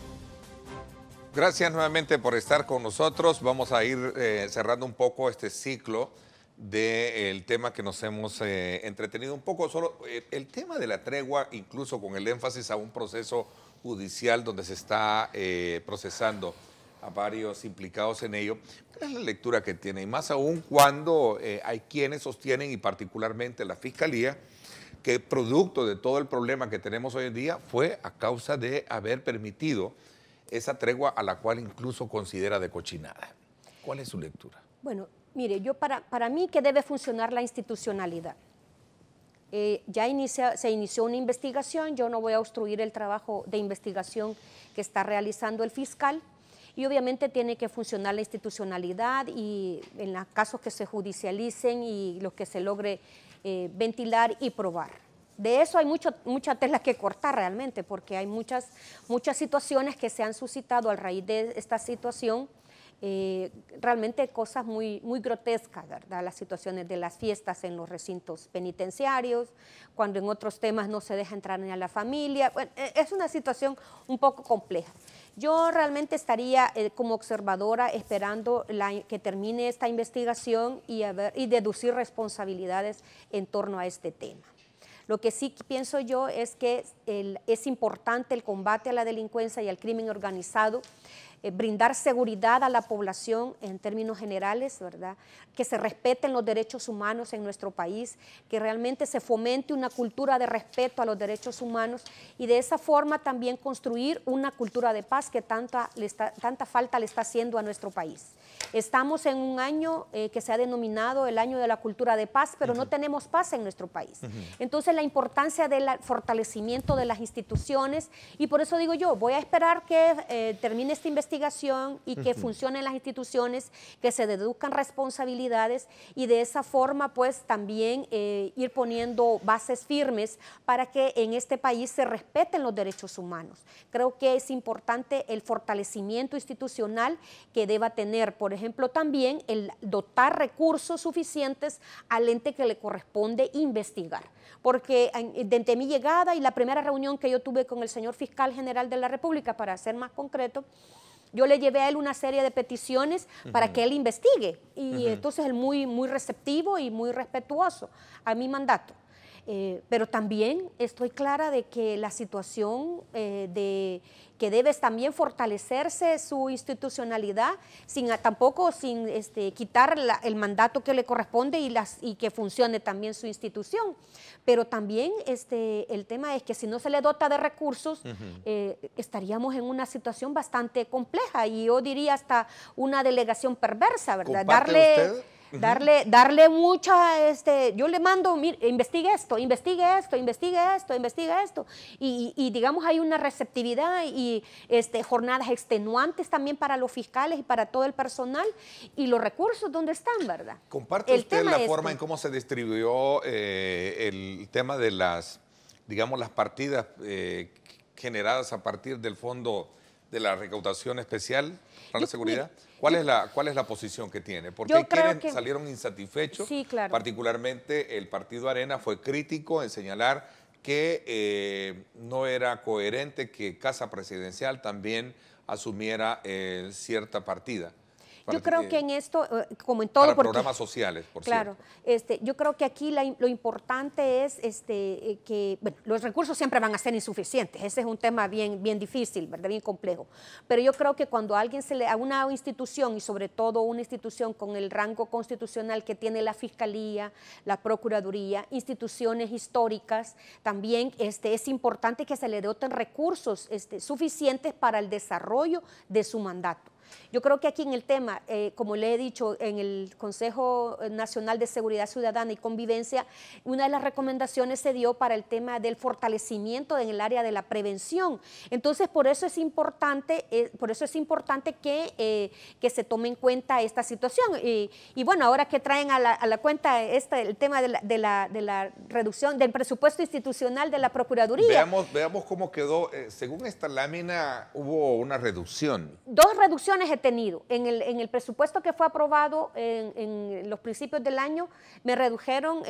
S2: Gracias nuevamente por estar con nosotros. Vamos a ir cerrando un poco este ciclo del tema que nos hemos entretenido un poco. Solo el tema de la tregua, incluso con el énfasis a un proceso judicial donde se está procesando a varios implicados en ello. ¿Cuál es la lectura que tiene? Y más aún cuando hay quienes sostienen, y particularmente la Fiscalía, que producto de todo el problema que tenemos hoy en día fue a causa de haber permitido esa tregua a la cual incluso considera de cochinada. ¿Cuál es su lectura?
S3: Bueno, mire, para mí que debe funcionar la institucionalidad. Se inició una investigación, yo no voy a obstruir el trabajo de investigación que está realizando el fiscal, y obviamente tiene que funcionar la institucionalidad y en los casos que se judicialicen y los que se logre ventilar y probar. De eso hay mucha tela que cortar realmente, porque hay muchas situaciones que se han suscitado a raíz de esta situación, realmente cosas muy grotescas, ¿verdad? Las situaciones de las fiestas en los recintos penitenciarios, cuando en otros temas no se deja entrar ni a la familia. Bueno, es una situación un poco compleja. Yo realmente estaría como observadora esperando que termine esta investigación y deducir responsabilidades en torno a este tema. Lo que sí pienso yo es que es importante el combate a la delincuencia y al crimen organizado, brindar seguridad a la población en términos generales, ¿verdad? Que se respeten los derechos humanos en nuestro país, que realmente se fomente una cultura de respeto a los derechos humanos y de esa forma también construir una cultura de paz que tanta falta le está haciendo a nuestro país. Estamos en un año que se ha denominado el año de la cultura de paz, pero no tenemos paz en nuestro país. Entonces la importancia del fortalecimiento de las instituciones, y por eso digo yo, voy a esperar que termine esta investigación y que funcionen las instituciones, que se deduzcan responsabilidades y de esa forma pues también ir poniendo bases firmes para que en este país se respeten los derechos humanos. Creo que es importante el fortalecimiento institucional que deba tener, por ejemplo, también el dotar recursos suficientes al ente que le corresponde investigar. Porque desde mi llegada y la primera reunión que yo tuve con el señor fiscal general de la República, para ser más concreto, yo le llevé a él una serie de peticiones para que él investigue y entonces él muy receptivo y muy respetuoso a mi mandato. Pero también estoy clara de que la situación que debe también fortalecerse su institucionalidad, tampoco sin quitar el mandato que le corresponde y que funcione también su institución. Pero también el tema es que si no se le dota de recursos, estaríamos en una situación bastante compleja y yo diría hasta una delegación perversa, ¿verdad? Darle mucha, yo le mando, mire, investigue esto, y digamos hay una receptividad y jornadas extenuantes también para los fiscales y para todo el personal, y los recursos ¿dónde están, verdad?
S2: ¿Comparte usted la forma en cómo se distribuyó el tema de las partidas generadas a partir del Fondo de la Recaudación Especial para la Seguridad? ¿Cuál es la posición que tiene? Porque salieron insatisfechos, sí, claro. Particularmente el Partido Arena fue crítico en señalar que no era coherente que Casa Presidencial también asumiera cierta partida.
S3: Yo creo que en esto, como en todo...
S2: Para programas sociales, por
S3: cierto. Claro, yo creo que aquí lo importante es que bueno, los recursos siempre van a ser insuficientes. Ese es un tema bien difícil, ¿verdad? Bien complejo. Pero yo creo que cuando a una institución, y sobre todo una institución con el rango constitucional que tiene la Fiscalía, la Procuraduría, instituciones históricas, también es importante que se le doten recursos suficientes para el desarrollo de su mandato. Yo creo que aquí en el tema, como le he dicho, en el Consejo Nacional de Seguridad Ciudadana y Convivencia, una de las recomendaciones se dio para el tema del fortalecimiento en el área de la prevención. Entonces, por eso es importante que se tome en cuenta esta situación. Y bueno, ahora que traen a la cuenta el tema de la reducción del presupuesto institucional de la Procuraduría.
S2: Veamos cómo quedó. Según esta lámina, hubo una reducción.
S3: 2 reducciones he tenido. En el presupuesto que fue aprobado en los principios del año, me redujeron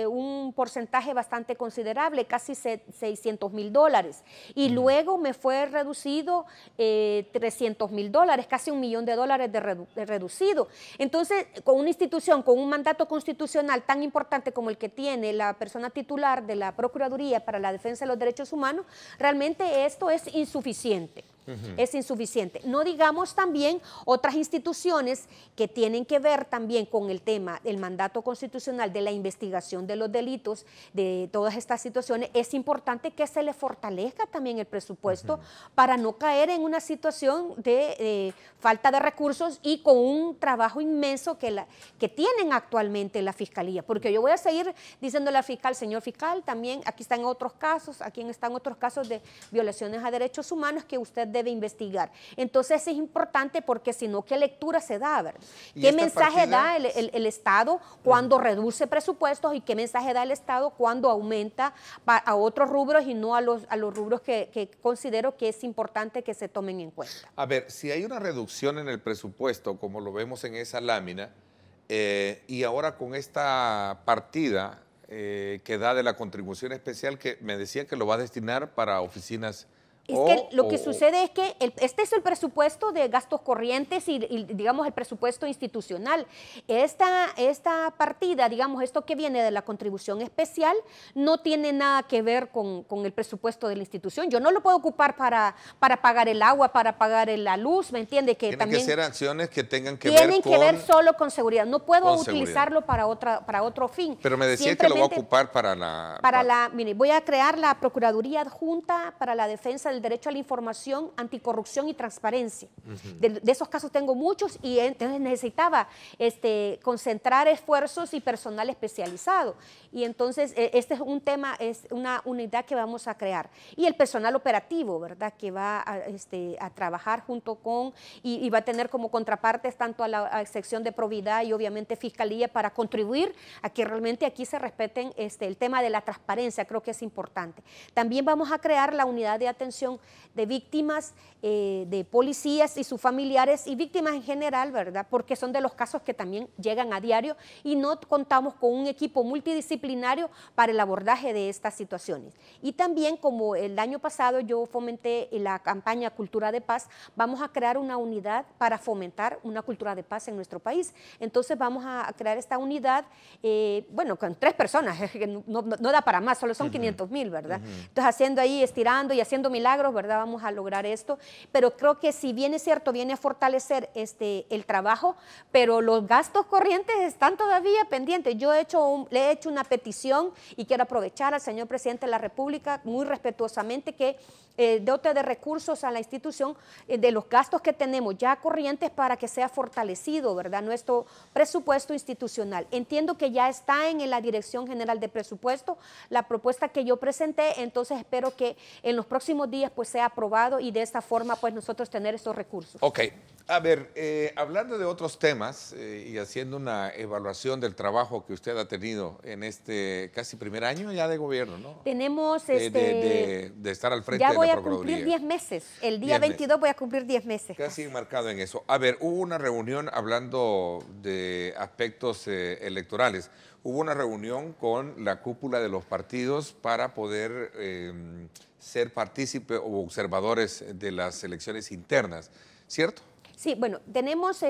S3: un porcentaje bastante considerable, casi $600,000. Y luego me fue reducido $300,000, casi $1 millón de reducido. Entonces, con una institución, con un mandato constitucional tan importante como el que tiene la persona titular de la Procuraduría para la Defensa de los Derechos Humanos, realmente esto es insuficiente. Es insuficiente. No digamos también otras instituciones que tienen que ver también con el tema del mandato constitucional de la investigación de los delitos, de todas estas situaciones. Es importante que se le fortalezca también el presupuesto para no caer en una situación de falta de recursos y con un trabajo inmenso que tienen actualmente la Fiscalía. Porque yo voy a seguir diciéndole al fiscal, señor fiscal, también aquí están otros casos, de violaciones a derechos humanos que usted debe investigar. Entonces es importante porque si no, ¿qué lectura se da? ¿Verdad? ¿Qué mensaje da el Estado cuando reduce presupuestos y qué mensaje da el Estado cuando aumenta a otros rubros y no a los rubros que considero que es importante que se tomen en cuenta?
S2: A ver, si hay una reducción en el presupuesto, como lo vemos en esa lámina, y ahora con esta partida que da de la contribución especial, que me decía que lo va a destinar para oficinas.
S3: Es que lo que sucede es que este es el presupuesto de gastos corrientes y digamos, el presupuesto institucional. Esta partida, digamos, esto que viene de la contribución especial, no tiene nada que ver con el presupuesto de la institución. Yo no lo puedo ocupar para pagar el agua, para pagar la luz, ¿me entiende?
S2: Tienen que ser acciones que tengan que
S3: ver solo con seguridad. No puedo utilizarlo para otro fin.
S2: Pero me decía que lo va a ocupar
S3: mire, voy a crear la Procuraduría Adjunta para la Defensa del Derecho a la Información, Anticorrupción y Transparencia. De esos casos tengo muchos y entonces necesitaba concentrar esfuerzos y personal especializado. Y entonces este es un tema, es una unidad que vamos a crear. Y el personal operativo, ¿verdad? Que va a trabajar junto con y va a tener como contrapartes tanto a la sección de probidad y obviamente Fiscalía para contribuir a que realmente aquí se respeten el tema de la transparencia, creo que es importante. También vamos a crear la unidad de atención de víctimas, de policías y sus familiares y víctimas en general, ¿verdad? Porque son de los casos que también llegan a diario y no contamos con un equipo multidisciplinario para el abordaje de estas situaciones. Y también, como el año pasado yo fomenté la campaña Cultura de Paz, vamos a crear una unidad para fomentar una cultura de paz en nuestro país. Entonces vamos a crear esta unidad, bueno, con 3 personas, no da para más, solo son 500,000, ¿verdad? Entonces haciendo ahí, estirando y haciendo milagros, ¿verdad? Vamos a lograr esto, pero creo que si bien es cierto, viene a fortalecer el trabajo, pero los gastos corrientes están todavía pendientes. Yo le he hecho una petición y quiero aprovechar al señor presidente de la República muy respetuosamente que dote de recursos a la institución de los gastos que tenemos ya corrientes para que sea fortalecido, ¿verdad? Nuestro presupuesto institucional. Entiendo que ya está en la Dirección General de Presupuesto la propuesta que yo presenté, entonces espero que en los próximos días pues sea aprobado y de esta forma pues nosotros tener esos recursos.
S2: Ok, a ver, hablando de otros temas y haciendo una evaluación del trabajo que usted ha tenido en este casi primer año ya de gobierno, ¿no?
S3: Tenemos
S2: de estar al frente
S3: ya
S2: de la
S3: voy a
S2: Procuraduría.
S3: cumplir 10 meses, el día 22 voy a cumplir 10 meses.
S2: Casi marcado en eso. A ver, hubo una reunión hablando de aspectos electorales. Hubo una reunión con la cúpula de los partidos para poder ser partícipe o observadores de las elecciones internas, ¿cierto?
S3: Sí, bueno, tenemos,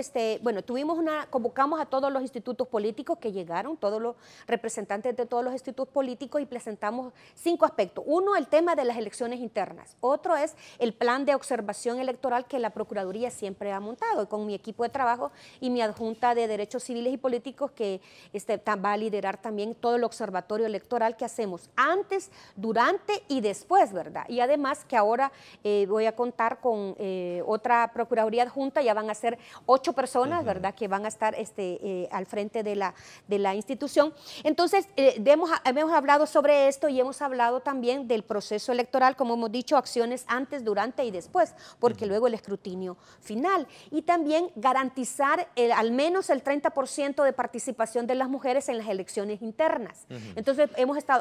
S3: convocamos a todos los institutos políticos que llegaron, todos los representantes de todos los institutos políticos y presentamos 5 aspectos. Uno, el tema de las elecciones internas. Otro es el plan de observación electoral que la Procuraduría siempre ha montado con mi equipo de trabajo y mi adjunta de Derechos Civiles y Políticos que va a liderar también todo el observatorio electoral que hacemos antes, durante y después, ¿verdad? Y además que ahora voy a contar con otra Procuraduría adjunta. Ya van a ser 8 personas, ¿verdad?, que van a estar al frente de la institución. Entonces, hemos hablado sobre esto y hemos hablado también del proceso electoral, como hemos dicho, acciones antes, durante y después, porque luego el escrutinio final. Y también garantizar al menos el 30% de participación de las mujeres en las elecciones internas. Entonces,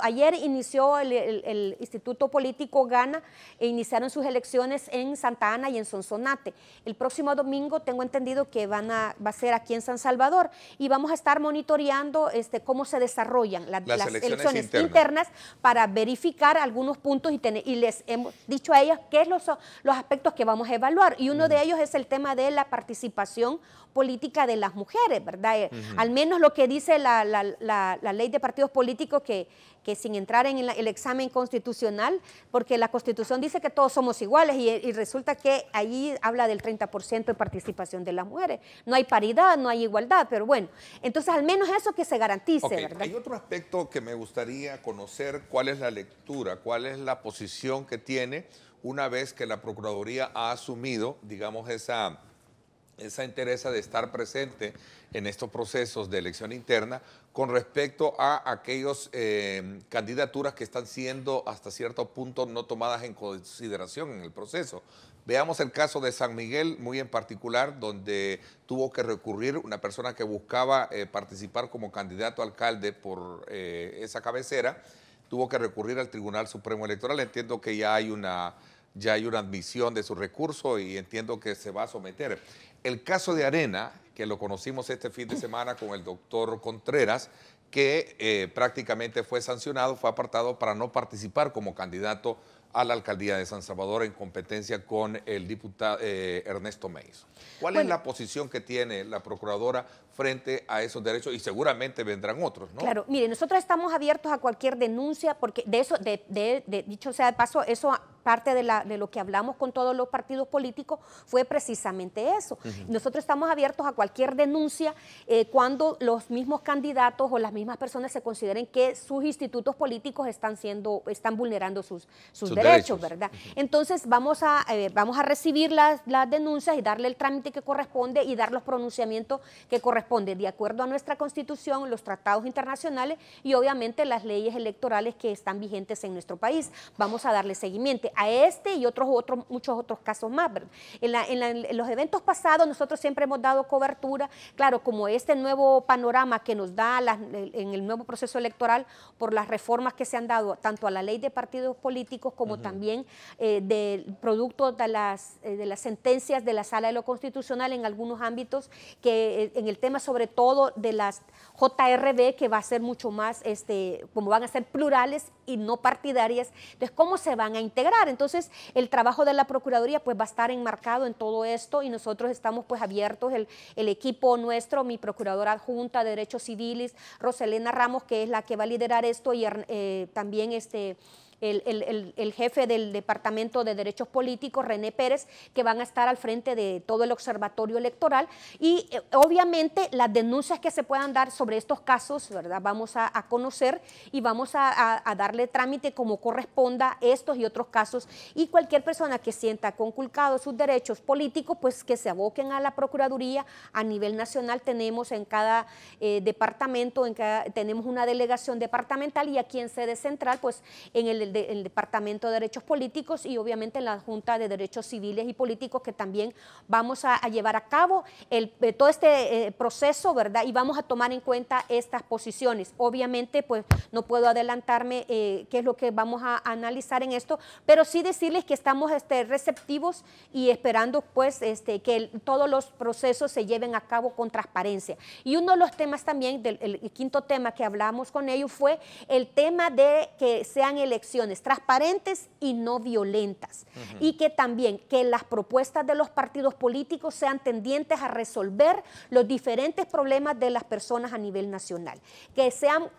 S3: ayer inició el Instituto Político Gana e iniciaron sus elecciones en Santa Ana y en Sonsonate. El próximo domingo domingo tengo entendido que va a ser aquí en San Salvador y vamos a estar monitoreando cómo se desarrollan las elecciones internas para verificar algunos puntos y les hemos dicho a ellas qué son los aspectos que vamos a evaluar, y uno de ellos es el tema de la participación política de las mujeres, ¿verdad? Al menos lo que dice la ley de partidos políticos, que sin entrar en el examen constitucional, porque la Constitución dice que todos somos iguales y resulta que ahí habla del 30% de participación de las mujeres. No hay paridad, no hay igualdad, pero bueno, entonces al menos eso que se garantice, ¿verdad?
S2: Hay otro aspecto que me gustaría conocer, cuál es la lectura, cuál es la posición que tiene una vez que la Procuraduría ha asumido, digamos, esa interés de estar presente en estos procesos de elección interna con respecto a aquellas candidaturas que están siendo hasta cierto punto no tomadas en consideración en el proceso. Veamos el caso de San Miguel, muy en particular, donde tuvo que recurrir una persona que buscaba participar como candidato a alcalde por esa cabecera, tuvo que recurrir al Tribunal Supremo Electoral. Entiendo que ya hay una admisión de su recurso y entiendo que se va a someter. El caso de Arena, que lo conocimos este fin de semana con el doctor Contreras, que prácticamente fue sancionado, fue apartado para no participar como candidato a la alcaldía de San Salvador en competencia con el diputado Ernesto Meis. ¿Cuál es la posición que tiene la procuradora frente a esos derechos? Y seguramente vendrán otros, ¿no?
S3: Claro, mire, nosotros estamos abiertos a cualquier denuncia, porque de eso, dicho sea de paso, eso parte de lo que hablamos con todos los partidos políticos fue precisamente eso. Nosotros estamos abiertos a cualquier denuncia cuando los mismos candidatos o las mismas personas se consideren que sus institutos políticos están vulnerando sus derechos, ¿verdad? Entonces vamos a recibir las denuncias y darle el trámite que corresponde y dar los pronunciamientos que corresponden de acuerdo a nuestra Constitución, los tratados internacionales y obviamente las leyes electorales que están vigentes en nuestro país. Vamos a darle seguimiento a este y muchos otros casos más, ¿verdad? En los eventos pasados nosotros siempre hemos dado cobertura, claro, como este nuevo panorama que nos da en el nuevo proceso electoral por las reformas que se han dado tanto a la ley de partidos políticos como también del producto de las sentencias de la Sala de lo Constitucional en algunos ámbitos, que en el tema sobre todo de las JRB, que va a ser mucho más, como van a ser plurales y no partidarias, entonces cómo se van a integrar. Entonces el trabajo de la Procuraduría pues va a estar enmarcado en todo esto y nosotros estamos pues abiertos, el equipo nuestro, mi Procuradora Adjunta de Derechos Civiles, Roselena Ramos, que es la que va a liderar esto, y también el jefe del Departamento de Derechos Políticos, René Pérez, que van a estar al frente de todo el observatorio electoral y obviamente las denuncias que se puedan dar sobre estos casos, ¿verdad? Vamos a conocer y vamos a darle trámite como corresponda estos y otros casos, y cualquier persona que sienta conculcados sus derechos políticos, pues que se aboquen a la Procuraduría. A nivel nacional tenemos en cada departamento, tenemos una delegación departamental, y aquí en sede central, pues en el Departamento de Derechos Políticos y obviamente en la Junta de Derechos Civiles y Políticos, que también vamos a llevar a cabo todo este proceso, ¿verdad? Y vamos a tomar en cuenta estas posiciones. Obviamente, pues no puedo adelantarme qué es lo que vamos a analizar en esto, pero sí decirles que estamos receptivos y esperando pues que todos los procesos se lleven a cabo con transparencia. Y uno de los temas también, el quinto tema que hablamos con ellos, fue el tema de que sean elecciones transparentes y no violentas, y que también que las propuestas de los partidos políticos sean tendientes a resolver los diferentes problemas de las personas a nivel nacional, que sean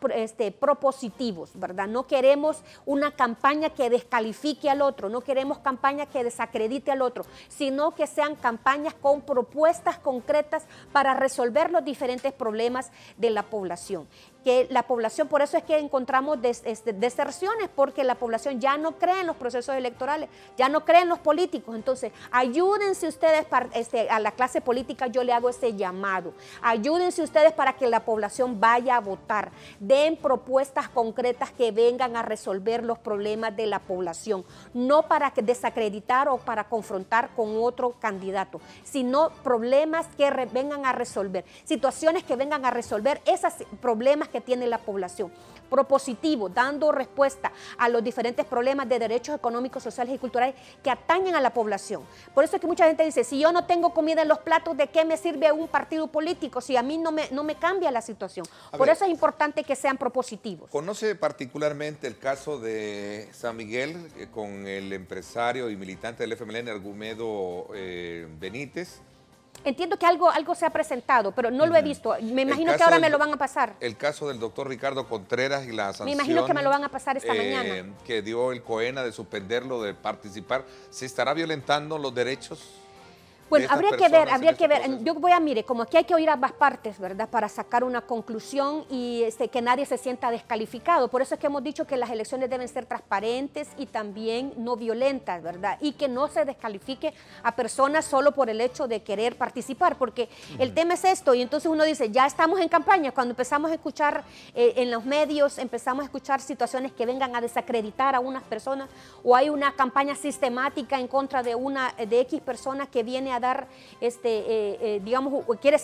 S3: propositivos, ¿verdad? No queremos una campaña que descalifique al otro, no queremos campaña que desacredite al otro, sino que sean campañas con propuestas concretas para resolver los diferentes problemas de la población. Que la población, por eso es que encontramos deserciones, porque la población ya no cree en los procesos electorales, ya no cree en los políticos. Entonces, ayúdense ustedes, a la clase política yo le hago ese llamado, ayúdense ustedes para que la población vaya a votar, den propuestas concretas que vengan a resolver los problemas de la población, no para desacreditar o para confrontar con otro candidato, sino problemas que vengan a resolver, situaciones que vengan a resolver esos problemas que tiene la población. Propositivo, dando respuesta a los diferentes problemas de derechos económicos, sociales y culturales que atañen a la población. Por eso es que mucha gente dice, si yo no tengo comida en los platos, ¿de qué me sirve un partido político si a mí no me cambia la situación? Por eso es importante que sean propositivos.
S2: ¿Conoce particularmente el caso de San Miguel con el empresario y militante del FMLN, Argumedo Benítez?
S3: Entiendo que algo se ha presentado, pero no lo he visto. Me imagino que ahora me lo van a pasar.
S2: El caso del doctor Ricardo Contreras y la sanción...
S3: Me imagino que me lo van a pasar esta mañana.
S2: Que dio el COENA de suspenderlo de participar. ¿Se estará violentando los derechos?
S3: Bueno, habría que ver. Yo mire, como aquí hay que oír ambas partes, ¿verdad? Para sacar una conclusión y que nadie se sienta descalificado. Por eso es que hemos dicho que las elecciones deben ser transparentes y también no violentas, ¿verdad? Y que no se descalifique a personas solo por el hecho de querer participar, porque el tema es esto, y entonces uno dice, ya estamos en campaña, cuando empezamos a escuchar en los medios, empezamos a escuchar situaciones que vengan a desacreditar a unas personas, o hay una campaña sistemática en contra de X personas que viene a dar, digamos, quiere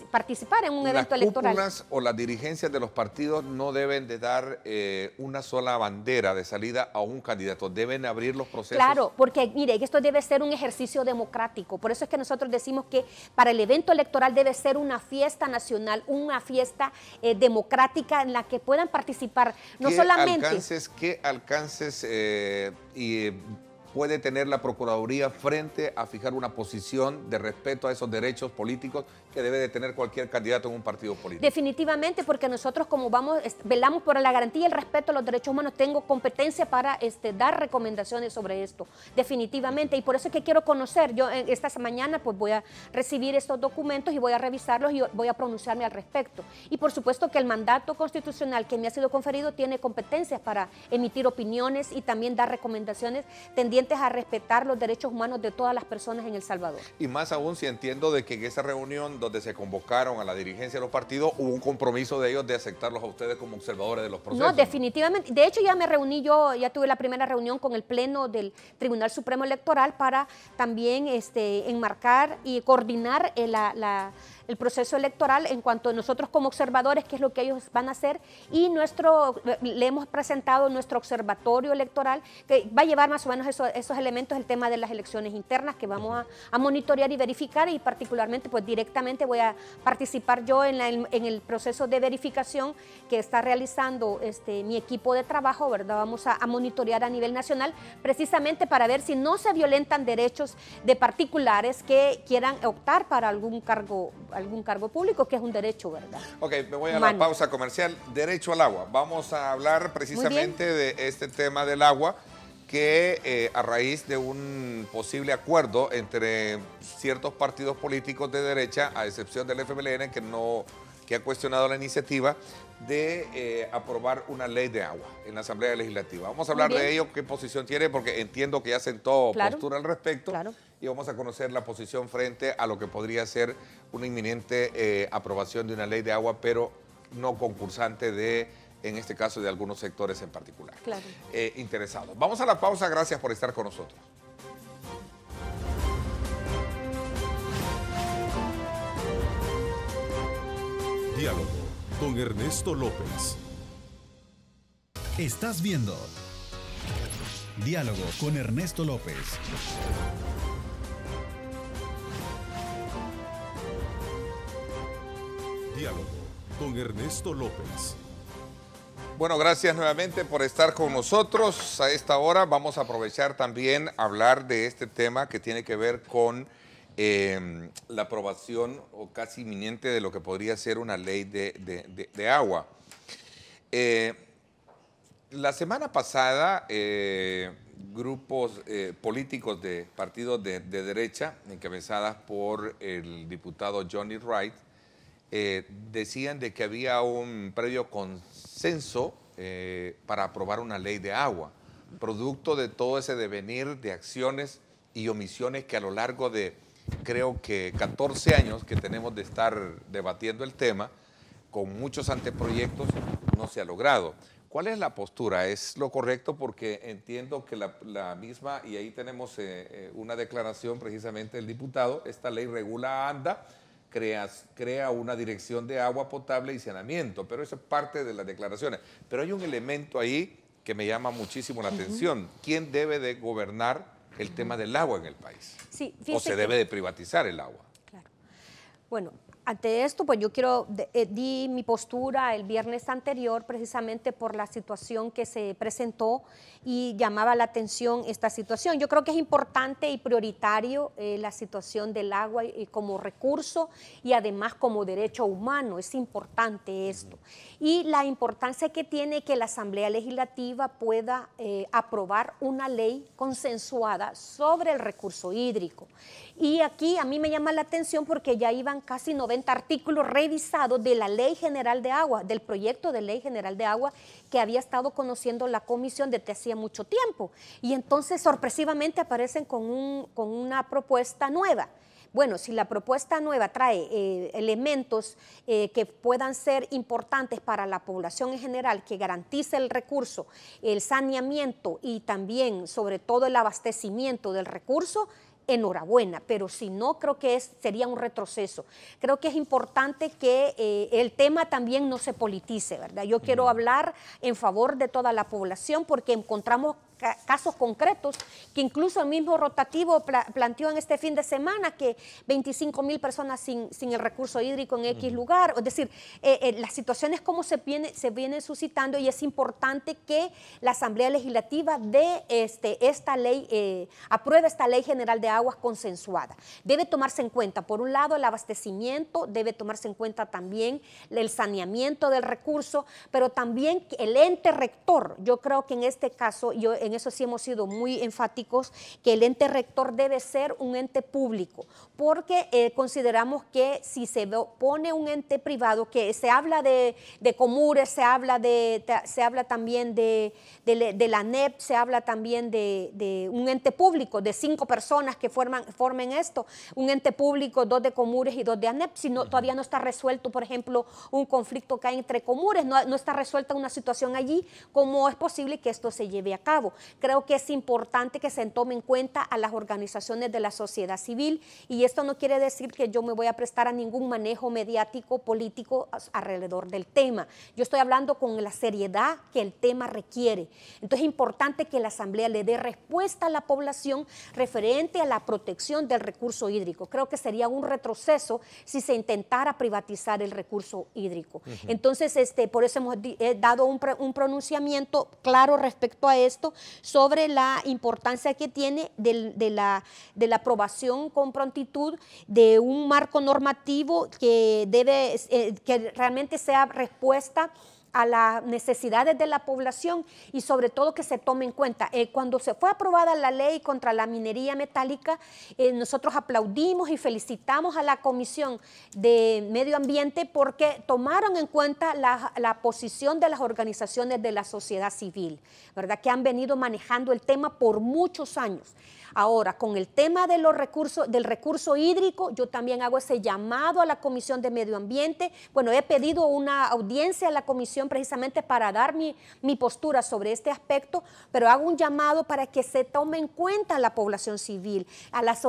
S3: participar en un evento electoral.
S2: Las cúpulas o las dirigencias de los partidos no deben de dar una sola bandera de salida a un candidato, deben abrir los procesos.
S3: Claro, porque mire, esto debe ser un ejercicio democrático, por eso es que nosotros decimos que para el evento electoral debe ser una fiesta nacional, una fiesta democrática en la que puedan participar no solamente...
S2: ¿Qué alcances puede tener la Procuraduría frente a fijar una posición de respeto a esos derechos políticos que debe de tener cualquier candidato en un partido político?
S3: Definitivamente, porque nosotros como velamos por la garantía y el respeto a los derechos humanos, tengo competencia para dar recomendaciones sobre esto, definitivamente, y por eso es que quiero conocer, yo esta mañana pues voy a recibir estos documentos y voy a revisarlos y voy a pronunciarme al respecto. Y por supuesto que el mandato constitucional que me ha sido conferido tiene competencias para emitir opiniones y también dar recomendaciones tendientes a respetar los derechos humanos de todas las personas en El Salvador.
S2: Y más aún si entiendo de que en esa reunión donde se convocaron a la dirigencia de los partidos hubo un compromiso de ellos de aceptarlos a ustedes como observadores de los procesos.
S3: No, definitivamente. De hecho, ya me reuní ya tuve la primera reunión con el Pleno del Tribunal Supremo Electoral para también enmarcar y coordinar el proceso electoral en cuanto a nosotros como observadores, qué es lo que ellos van a hacer, y le hemos presentado nuestro observatorio electoral, que va a llevar más o menos esos elementos, el tema de las elecciones internas, que vamos a monitorear y verificar, y particularmente pues directamente voy a participar yo en el proceso de verificación que está realizando mi equipo de trabajo, ¿verdad? Vamos a monitorear a nivel nacional, precisamente para ver si no se violentan derechos de particulares que quieran optar para algún cargo público, que es un derecho, ¿verdad?
S2: Ok, me voy a la pausa comercial. Derecho al agua. Vamos a hablar precisamente de este tema del agua, que a raíz de un posible acuerdo entre ciertos partidos políticos de derecha, a excepción del FMLN, que ha cuestionado la iniciativa de aprobar una ley de agua en la Asamblea Legislativa. Vamos a hablar de ello, qué posición tiene, porque entiendo que ya sentó postura al respecto. Claro. Y vamos a conocer la posición frente a lo que podría ser una inminente aprobación de una ley de agua, pero no concursante en este caso, de algunos sectores en particular. Claro. Interesados. Vamos a la pausa, gracias por estar con nosotros.
S1: Diálogo con Ernesto López.
S13: Estás viendo Diálogo con Ernesto López.
S1: Diálogo con Ernesto López.
S2: Bueno, gracias nuevamente por estar con nosotros. A esta hora vamos a aprovechar también a hablar de este tema que tiene que ver con la aprobación o casi inminente de lo que podría ser una ley de agua. La semana pasada, grupos políticos de partidos de derecha, encabezadas por el diputado Johnny Wright, decían de que había un previo consenso para aprobar una ley de agua, producto de todo ese devenir de acciones y omisiones que a lo largo de, creo que 14 años que tenemos de estar debatiendo el tema, con muchos anteproyectos, no se ha logrado. ¿Cuál es la postura? ¿Es lo correcto? Porque entiendo que la misma, y ahí tenemos una declaración precisamente del diputado, esta ley regula ANDA, crea una dirección de agua potable y saneamiento, pero eso es parte de las declaraciones. Pero hay un elemento ahí que me llama muchísimo la atención. ¿Quién debe de gobernar el tema del agua en el país?
S3: Sí,
S2: ¿O se debe de privatizar el agua?
S3: Claro. Bueno, ante esto, pues yo di mi postura el viernes anterior precisamente por la situación que se presentó y llamaba la atención esta situación. Yo creo que es importante y prioritario la situación del agua como recurso y además como derecho humano. Es importante esto. Y la importancia que tiene que la Asamblea Legislativa pueda aprobar una ley consensuada sobre el recurso hídrico. Y aquí a mí me llama la atención porque ya iban casi 90 artículos revisados de la Ley General de Agua, del proyecto de Ley General de Agua que había estado conociendo la comisión desde hacía mucho tiempo. Y entonces sorpresivamente aparecen con una propuesta nueva. Bueno, si la propuesta nueva trae elementos que puedan ser importantes para la población en general, que garantice el recurso, el saneamiento y también sobre todo el abastecimiento del recurso, enhorabuena, pero si no, creo que sería un retroceso. Creo que es importante que el tema también no se politice, ¿verdad? Yo quiero hablar en favor de toda la población porque encontramos casos concretos que incluso el mismo rotativo planteó en este fin de semana que 25,000 personas sin el recurso hídrico en X lugar. Es decir, las situaciones como se vienen suscitando y es importante que la Asamblea Legislativa dé esta ley, apruebe esta Ley General de Aguas consensuada. Debe tomarse en cuenta, por un lado, el abastecimiento, debe tomarse en cuenta también el saneamiento del recurso, pero también el ente rector. Yo creo que en este caso, en eso sí hemos sido muy enfáticos, que el ente rector debe ser un ente público, porque consideramos que si se pone un ente privado, que se habla de Comures, se habla también de la ANEP, se habla también de un ente público, de 5 personas que formen esto, un ente público, 2 de Comures y 2 de ANEP, si no, todavía no está resuelto, por ejemplo, un conflicto que hay entre Comures, no está resuelta una situación allí, ¿cómo es posible que esto se lleve a cabo? Creo que es importante que se tome en cuenta a las organizaciones de la sociedad civil y esto no quiere decir que yo me voy a prestar a ningún manejo mediático, político alrededor del tema. Yo estoy hablando con la seriedad que el tema requiere. Entonces es importante que la Asamblea le dé respuesta a la población referente a la protección del recurso hídrico. Creo que sería un retroceso si se intentara privatizar el recurso hídrico. Entonces, por eso hemos dado un pronunciamiento claro respecto a esto, sobre la importancia que tiene de la aprobación con prontitud de un marco normativo que que realmente sea respuesta a las necesidades de la población y sobre todo que se tome en cuenta. Cuando se fue aprobada la ley contra la minería metálica, nosotros aplaudimos y felicitamos a la Comisión de Medio Ambiente porque tomaron en cuenta la posición de las organizaciones de la sociedad civil, ¿verdad? Que han venido manejando el tema por muchos años. Ahora, con el tema de del recurso hídrico, yo también hago ese llamado a la Comisión de Medio Ambiente. Bueno, he pedido una audiencia a la Comisión precisamente para dar mi postura sobre este aspecto, pero hago un llamado para que se tome en cuenta a la población civil, a las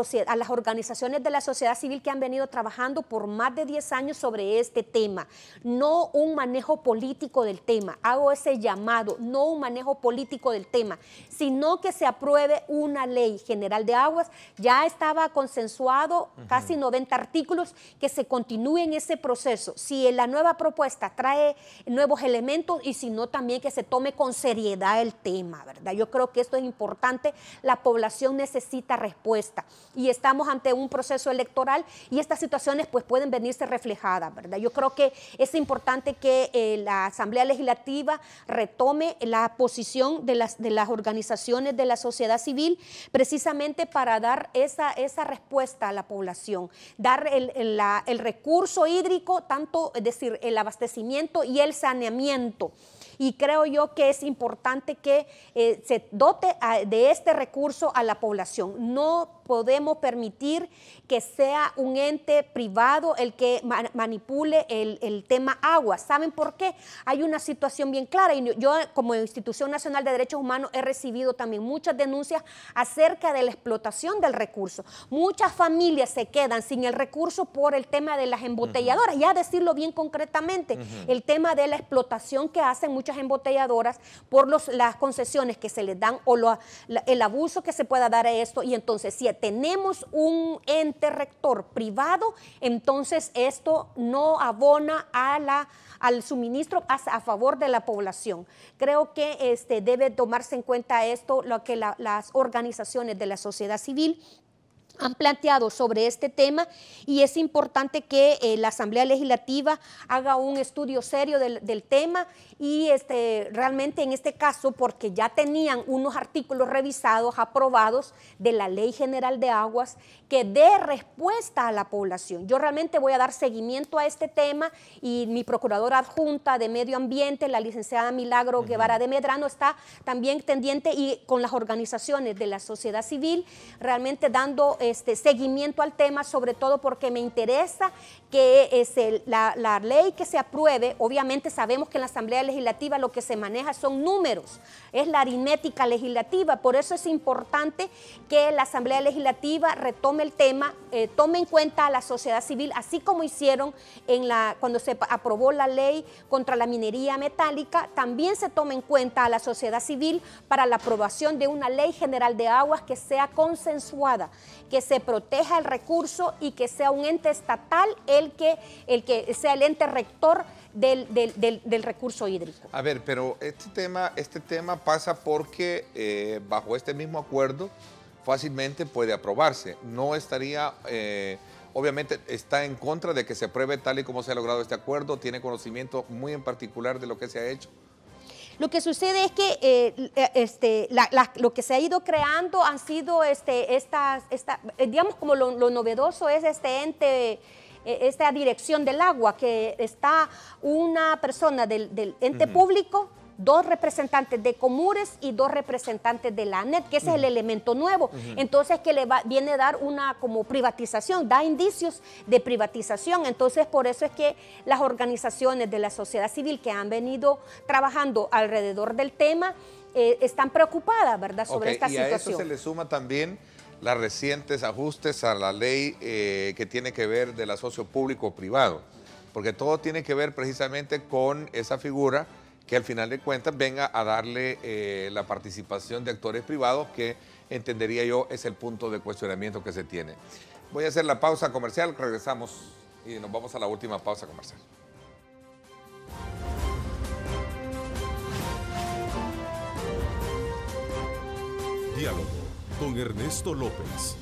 S3: organizaciones de la sociedad civil que han venido trabajando por más de 10 años sobre este tema. No un manejo político del tema. Hago ese llamado, no un manejo político del tema, sino que se apruebe una ley general de aguas. Ya estaba consensuado casi 90 artículos, que se continúe en ese proceso. Si la nueva propuesta trae nuevos elementos y si no también que se tome con seriedad el tema, ¿verdad? Yo creo que esto es importante, la población necesita respuesta y estamos ante un proceso electoral y estas situaciones pues pueden venirse reflejadas, ¿verdad? Yo creo que es importante que la Asamblea Legislativa retome la posición de las organizaciones de la sociedad civil precisamente para dar esa respuesta a la población, dar el recurso hídrico, tanto, es decir, el abastecimiento y el saneamiento. Y creo yo que es importante que se dote de este recurso a la población. No podemos permitir que sea un ente privado el que manipule el tema agua. ¿Saben por qué? Hay una situación bien clara y yo como Institución Nacional de Derechos Humanos he recibido también muchas denuncias acerca de la explotación del recurso. Muchas familias se quedan sin el recurso por el tema de las embotelladoras, ya decirlo bien concretamente, el tema de la explotación que hacen muchos muchas embotelladoras por las concesiones que se les dan o el abuso que se pueda dar a esto. Y entonces, si tenemos un ente rector privado, entonces esto no abona al suministro a favor de la población. Creo que debe tomarse en cuenta esto, lo que las organizaciones de la sociedad civil han planteado sobre este tema, y es importante que la Asamblea Legislativa haga un estudio serio del tema y realmente en este caso, porque ya tenían unos artículos revisados, aprobados de la Ley General de Aguas que dé respuesta a la población. Yo realmente voy a dar seguimiento a este tema, y mi procuradora adjunta de Medio Ambiente, la licenciada Milagro Guevara de Medrano, está también pendiente y con las organizaciones de la sociedad civil realmente dando seguimiento al tema, sobre todo porque me interesa que la ley que se apruebe. Obviamente sabemos que en la Asamblea Legislativa lo que se maneja son números, es la aritmética legislativa, por eso es importante que la Asamblea Legislativa retome el tema, tome en cuenta a la sociedad civil, así como hicieron cuando se aprobó la ley contra la minería metálica, también se tome en cuenta a la sociedad civil para la aprobación de una ley general de aguas que sea consensuada, que se proteja el recurso y que sea un ente estatal el que sea el ente rector del recurso hídrico.
S2: A ver, pero este tema pasa porque bajo este mismo acuerdo fácilmente puede aprobarse. No estaría, obviamente está en contra de que se apruebe tal y como se ha logrado este acuerdo, tiene conocimiento muy en particular de lo que se ha hecho.
S3: Lo que sucede es que lo que se ha ido creando han sido digamos, como lo novedoso es este ente, esta dirección del agua, que está una persona del ente público, 2 representantes de Comures y 2 representantes de la ANET, que ese es el elemento nuevo. Entonces, que viene a dar una como privatización, da indicios de privatización. Entonces, por eso es que las organizaciones de la sociedad civil que han venido trabajando alrededor del tema están preocupadas, ¿verdad?, sobre esta situación. Y a eso
S2: se le suma también los recientes ajustes a la ley que tiene que ver del asocio público-privado, porque todo tiene que ver precisamente con esa figura que al final de cuentas venga a darle la participación de actores privados, que entendería yo es el punto de cuestionamiento que se tiene. Voy a hacer la pausa comercial, regresamos y nos vamos a la última pausa comercial.
S1: Diálogo con Ernesto López.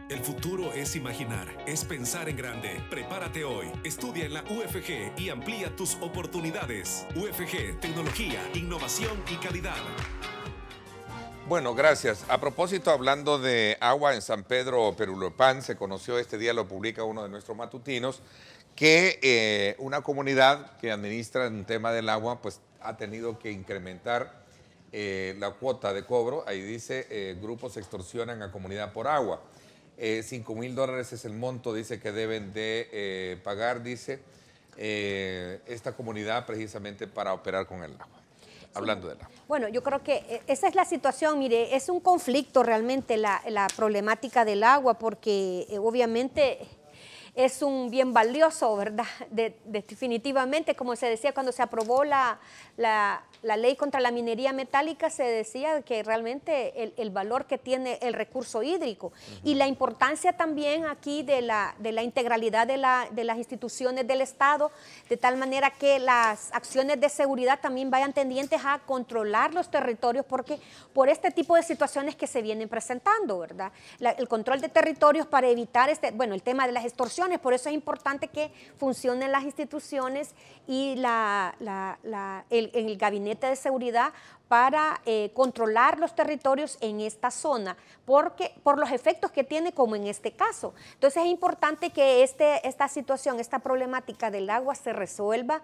S14: El futuro es imaginar, es pensar en grande. Prepárate hoy, estudia en la UFG y amplía tus oportunidades. UFG, tecnología, innovación y calidad.
S2: Bueno, gracias. A propósito, hablando de agua en San Pedro Perulopán, se conoció este día, lo publica uno de nuestros matutinos, que una comunidad que administra un tema del agua, pues ha tenido que incrementar la cuota de cobro. Ahí dice, grupos extorsionan a comunidad por agua. $5,000 es el monto, dice, que deben de pagar, dice, esta comunidad precisamente para operar con el agua. Hablando del agua.
S3: Bueno, yo creo que esa es la situación. Mire, es un conflicto realmente la problemática del agua, porque obviamente es un bien valioso, ¿verdad? Definitivamente, como se decía cuando se aprobó la ley contra la minería metálica, se decía que realmente el valor que tiene el recurso hídrico y la importancia también aquí de la integralidad de las instituciones del Estado, de tal manera que las acciones de seguridad también vayan tendientes a controlar los territorios, porque por este tipo de situaciones que se vienen presentando, ¿verdad? El control de territorios para evitar el tema de las extorsiones. Por eso es importante que funcionen las instituciones y el gabinete de seguridad para controlar los territorios en esta zona, por los efectos que tiene, como en este caso. Entonces es importante que esta situación, esta problemática del agua se resuelva.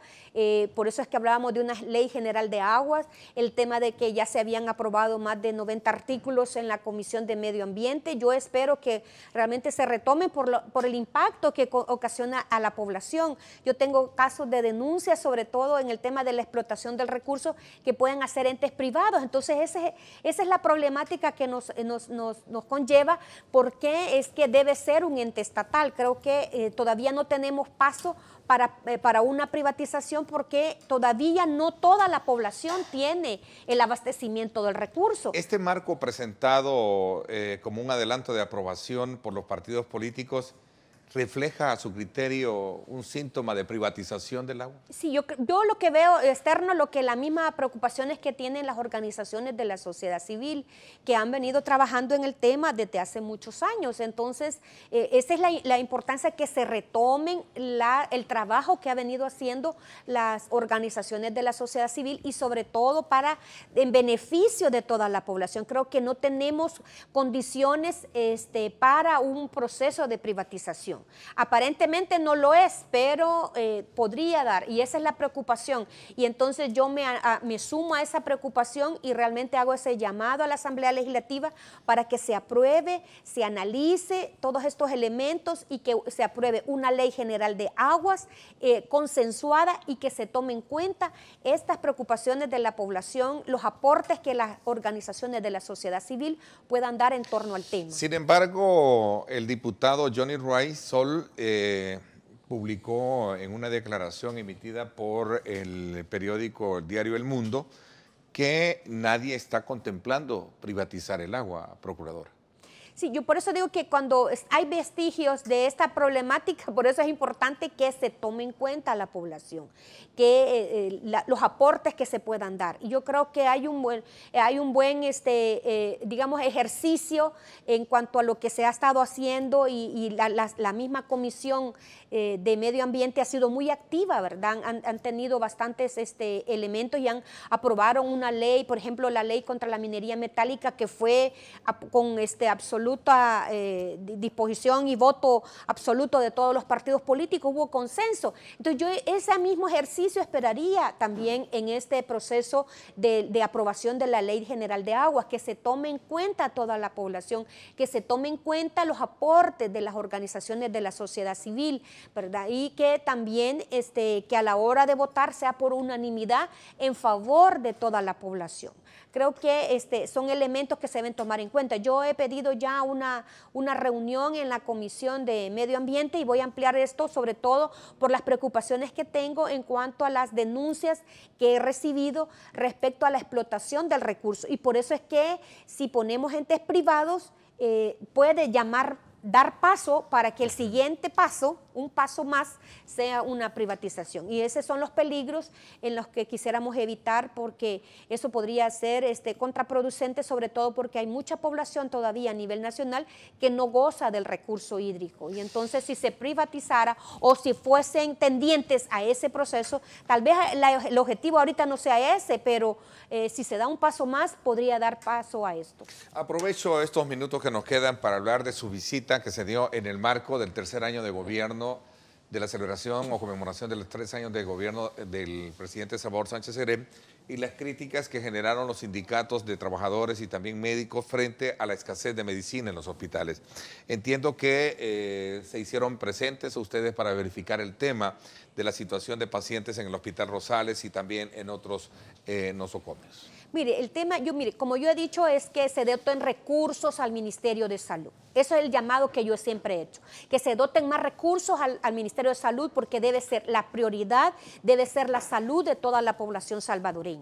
S3: Por eso es que hablábamos de una ley general de aguas, el tema de que ya se habían aprobado más de 90 artículos en la Comisión de Medio Ambiente. Yo espero que realmente se retomen por el impacto que ocasiona a la población. Yo tengo casos de denuncias, sobre todo en el tema de la explotación del recurso, que pueden hacer entes privados. Entonces esa es la problemática que nos conlleva, porque es que debe ser un ente estatal. Creo que todavía no tenemos paso para una privatización, porque todavía no toda la población tiene el abastecimiento del recurso.
S2: Este marco presentado como un adelanto de aprobación por los partidos políticos, ¿refleja a su criterio un síntoma de privatización del agua?
S3: Sí, yo lo que veo externo, lo que las mismas preocupaciones que tienen las organizaciones de la sociedad civil, que han venido trabajando en el tema desde hace muchos años. Entonces, esa es la importancia, que se retomen el trabajo que ha venido haciendo las organizaciones de la sociedad civil, y sobre todo en beneficio de toda la población. Creo que no tenemos condiciones para un proceso de privatización. Aparentemente no lo es, pero podría dar, y esa es la preocupación. Y entonces yo me sumo a esa preocupación y realmente hago ese llamado a la Asamblea Legislativa para que se apruebe, se analice todos estos elementos y que se apruebe una ley general de aguas consensuada, y que se tome en cuenta estas preocupaciones de la población, los aportes que las organizaciones de la sociedad civil puedan dar en torno al tema.
S2: Sin embargo, el diputado Johnny Rice publicó en una declaración emitida por el periódico Diario El Mundo que nadie está contemplando privatizar el agua, procuradora.
S3: Sí, yo por eso digo que cuando hay vestigios de esta problemática, por eso es importante que se tome en cuenta a la población, que los aportes que se puedan dar. Y yo creo que hay un buen digamos, ejercicio en cuanto a lo que se ha estado haciendo, y la misma Comisión de Medio Ambiente ha sido muy activa, ¿verdad? Han tenido bastantes elementos y aprobaron una ley, por ejemplo, la ley contra la minería metálica, que fue con absoluta disposición y voto absoluto de todos los partidos políticos, hubo consenso. Entonces yo ese mismo ejercicio esperaría también en este proceso de aprobación de la Ley General de Aguas, que se tome en cuenta a toda la población, que se tome en cuenta los aportes de las organizaciones de la sociedad civil, ¿verdad? Y que también que a la hora de votar sea por unanimidad en favor de toda la población. Creo que son elementos que se deben tomar en cuenta. Yo he pedido ya una reunión en la Comisión de Medio Ambiente, y voy a ampliar esto sobre todo por las preocupaciones que tengo en cuanto a las denuncias que he recibido respecto a la explotación del recurso. Y por eso es que si ponemos entes privados, puede dar paso para que el siguiente paso, un paso más, sea una privatización. Y esos son los peligros en los que quisiéramos evitar, porque eso podría ser contraproducente, sobre todo porque hay mucha población todavía a nivel nacional que no goza del recurso hídrico. Y entonces, si se privatizara o si fuesen tendientes a ese proceso, tal vez el objetivo ahorita no sea ese, pero si se da un paso más, podría dar paso a esto.
S2: Aprovecho estos minutos que nos quedan para hablar de su visita que se dio en el marco del tercer año de gobierno, de la celebración o conmemoración de los 3 años de gobierno del presidente Salvador Sánchez Serén, y las críticas que generaron los sindicatos de trabajadores y también médicos frente a la escasez de medicina en los hospitales. Entiendo que se hicieron presentes ustedes para verificar el tema de la situación de pacientes en el Hospital Rosales y también en otros nosocomios.
S3: Mire, el tema, como yo he dicho, es que se doten recursos al Ministerio de Salud. Eso es el llamado que yo siempre he hecho, que se doten más recursos al Ministerio de Salud, porque debe ser la prioridad, debe ser la salud de toda la población salvadoreña.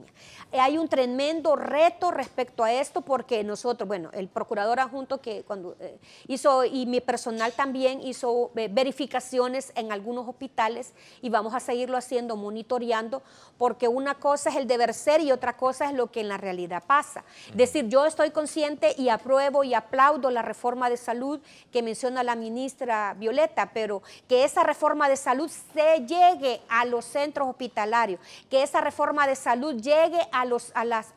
S3: Hay un tremendo reto respecto a esto, porque nosotros, bueno, el procurador adjunto que cuando hizo, y mi personal también hizo verificaciones en algunos hospitales, y vamos a seguirlo haciendo, monitoreando, porque una cosa es el deber ser y otra cosa es lo que en la realidad pasa. Es decir, yo estoy consciente y apruebo y aplaudo la reforma de salud que menciona la ministra Violeta, pero que esa reforma de salud se llegue a los centros hospitalarios, que esa reforma de salud llegue a las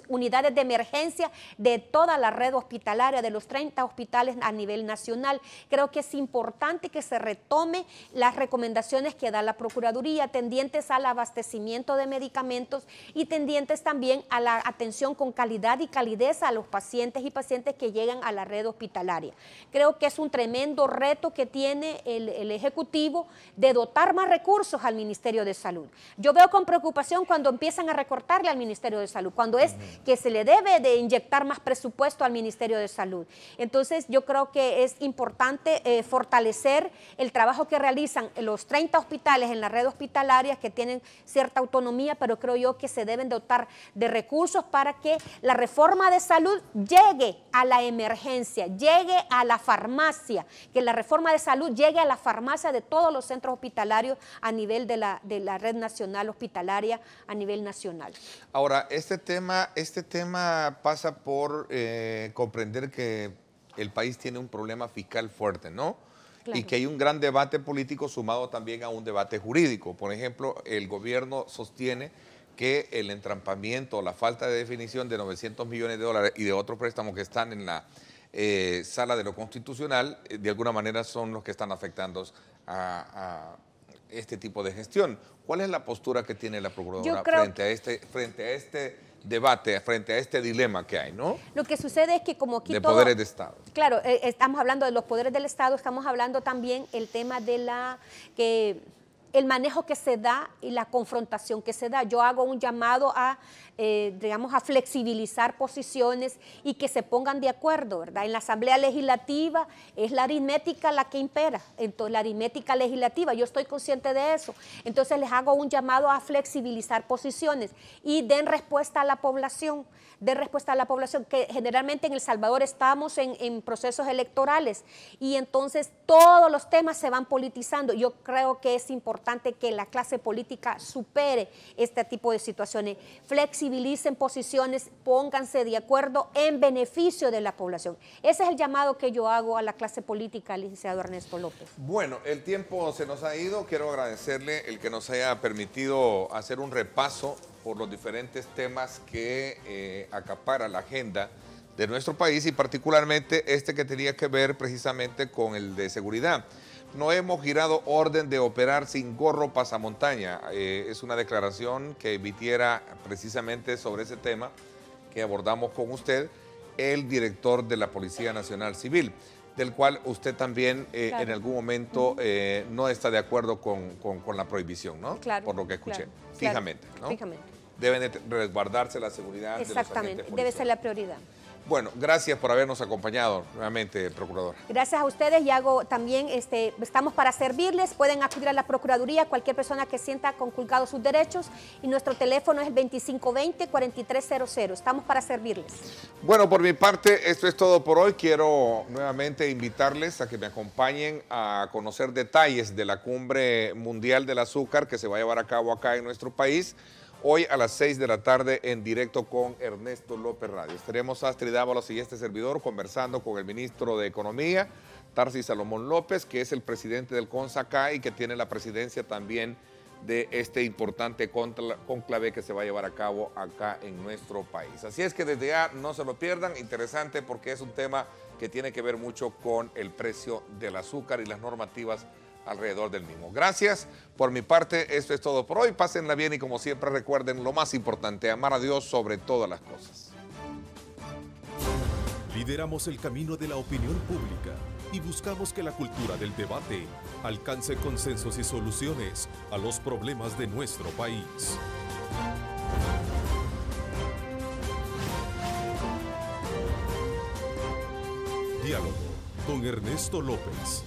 S3: unidades de emergencia de toda la red hospitalaria, de los 30 hospitales a nivel nacional. Creo que es importante que se retome las recomendaciones que da la Procuraduría, tendientes al abastecimiento de medicamentos y tendientes también a la atención con calidad y calidez a los pacientes y pacientes que llegan a la red hospitalaria. Creo que es un tremendo reto que tiene el Ejecutivo de dotar más recursos al Ministerio de Salud. Yo veo con preocupación cuando empiezan a recortarle al Ministerio de Salud, cuando es que se le debe de inyectar más presupuesto al Ministerio de Salud. Entonces yo creo que es importante fortalecer el trabajo que realizan los 30 hospitales en la red hospitalaria que tienen cierta autonomía, pero creo yo que se deben dotar de recursos para que la reforma de salud llegue a la emergencia, llegue a la farmacia, que la reforma de salud llegue a la farmacia de todos los centros hospitalarios a nivel de la red nacional hospitalaria, a nivel nacional.
S2: Ahora, este tema pasa por comprender que el país tiene un problema fiscal fuerte, ¿no? Claro. Y que hay un gran debate político sumado también a un debate jurídico. Por ejemplo, el gobierno sostiene que el entrampamiento, la falta de definición de 900 millones de dólares y de otros préstamos que están en la sala de lo constitucional, de alguna manera son los que están afectando a este tipo de gestión. ¿Cuál es la postura que tiene la Procuradora frente a este debate, frente a este dilema que hay, ¿no?
S3: Lo que sucede es que como aquí
S2: de poderes de Estado.
S3: Claro, estamos hablando de los poderes del Estado, estamos hablando también el tema de el manejo que se da y la confrontación que se da. Yo hago un llamado a, digamos, a flexibilizar posiciones y que se pongan de acuerdo, ¿verdad? En la Asamblea Legislativa es la aritmética la que impera, entonces la aritmética legislativa, yo estoy consciente de eso. Entonces les hago un llamado a flexibilizar posiciones y den respuesta a la población, que generalmente en El Salvador estamos en procesos electorales y entonces todos los temas se van politizando. Yo creo que es importante que la clase política supere este tipo de situaciones, flexibilicen posiciones, pónganse de acuerdo en beneficio de la población. Ese es el llamado que yo hago a la clase política, licenciado Ernesto López.
S2: Bueno, el tiempo se nos ha ido. Quiero agradecerle el que nos haya permitido hacer un repaso por los diferentes temas que acapara la agenda de nuestro país y particularmente este que tenía que ver precisamente con el de seguridad. No hemos girado orden de operar sin gorro pasamontaña. Es una declaración que emitiera precisamente sobre ese tema que abordamos con usted, el director de la Policía Nacional Civil, del cual usted también claro. En algún momento no está de acuerdo con la prohibición, ¿no?
S3: Claro.
S2: Por lo que escuché.
S3: Claro.
S2: Fijamente, ¿no?
S3: Fijamente.
S2: Deben de resguardarse la seguridad de los agentes policiales.
S3: Exactamente, debe ser la prioridad.
S2: Bueno, gracias por habernos acompañado nuevamente, Procuradora.
S3: Gracias a ustedes y hago también, estamos para servirles, pueden acudir a la Procuraduría, cualquier persona que sienta conculcados sus derechos y nuestro teléfono es el 2520-4300, estamos para servirles.
S2: Bueno, por mi parte, esto es todo por hoy. Quiero nuevamente invitarles a que me acompañen a conocer detalles de la Cumbre Mundial del Azúcar que se va a llevar a cabo acá en nuestro país. Hoy a las 6 de la tarde en directo con Ernesto López Radio. Estaremos Astrid Ábalos y este servidor conversando con el ministro de Economía, Tarsis Salomón López, que es el presidente del CONSACA y que tiene la presidencia también de este importante conclave que se va a llevar a cabo acá en nuestro país. Así es que desde ya no se lo pierdan, interesante porque es un tema que tiene que ver mucho con el precio del azúcar y las normativas alrededor del mismo. Gracias. Por mi parte, esto es todo por hoy. Pásenla bien y como siempre recuerden lo más importante, amar a Dios sobre todas las cosas.
S1: Lideramos el camino de la opinión pública y buscamos que la cultura del debate alcance consensos y soluciones a los problemas de nuestro país. Diálogo con Ernesto López.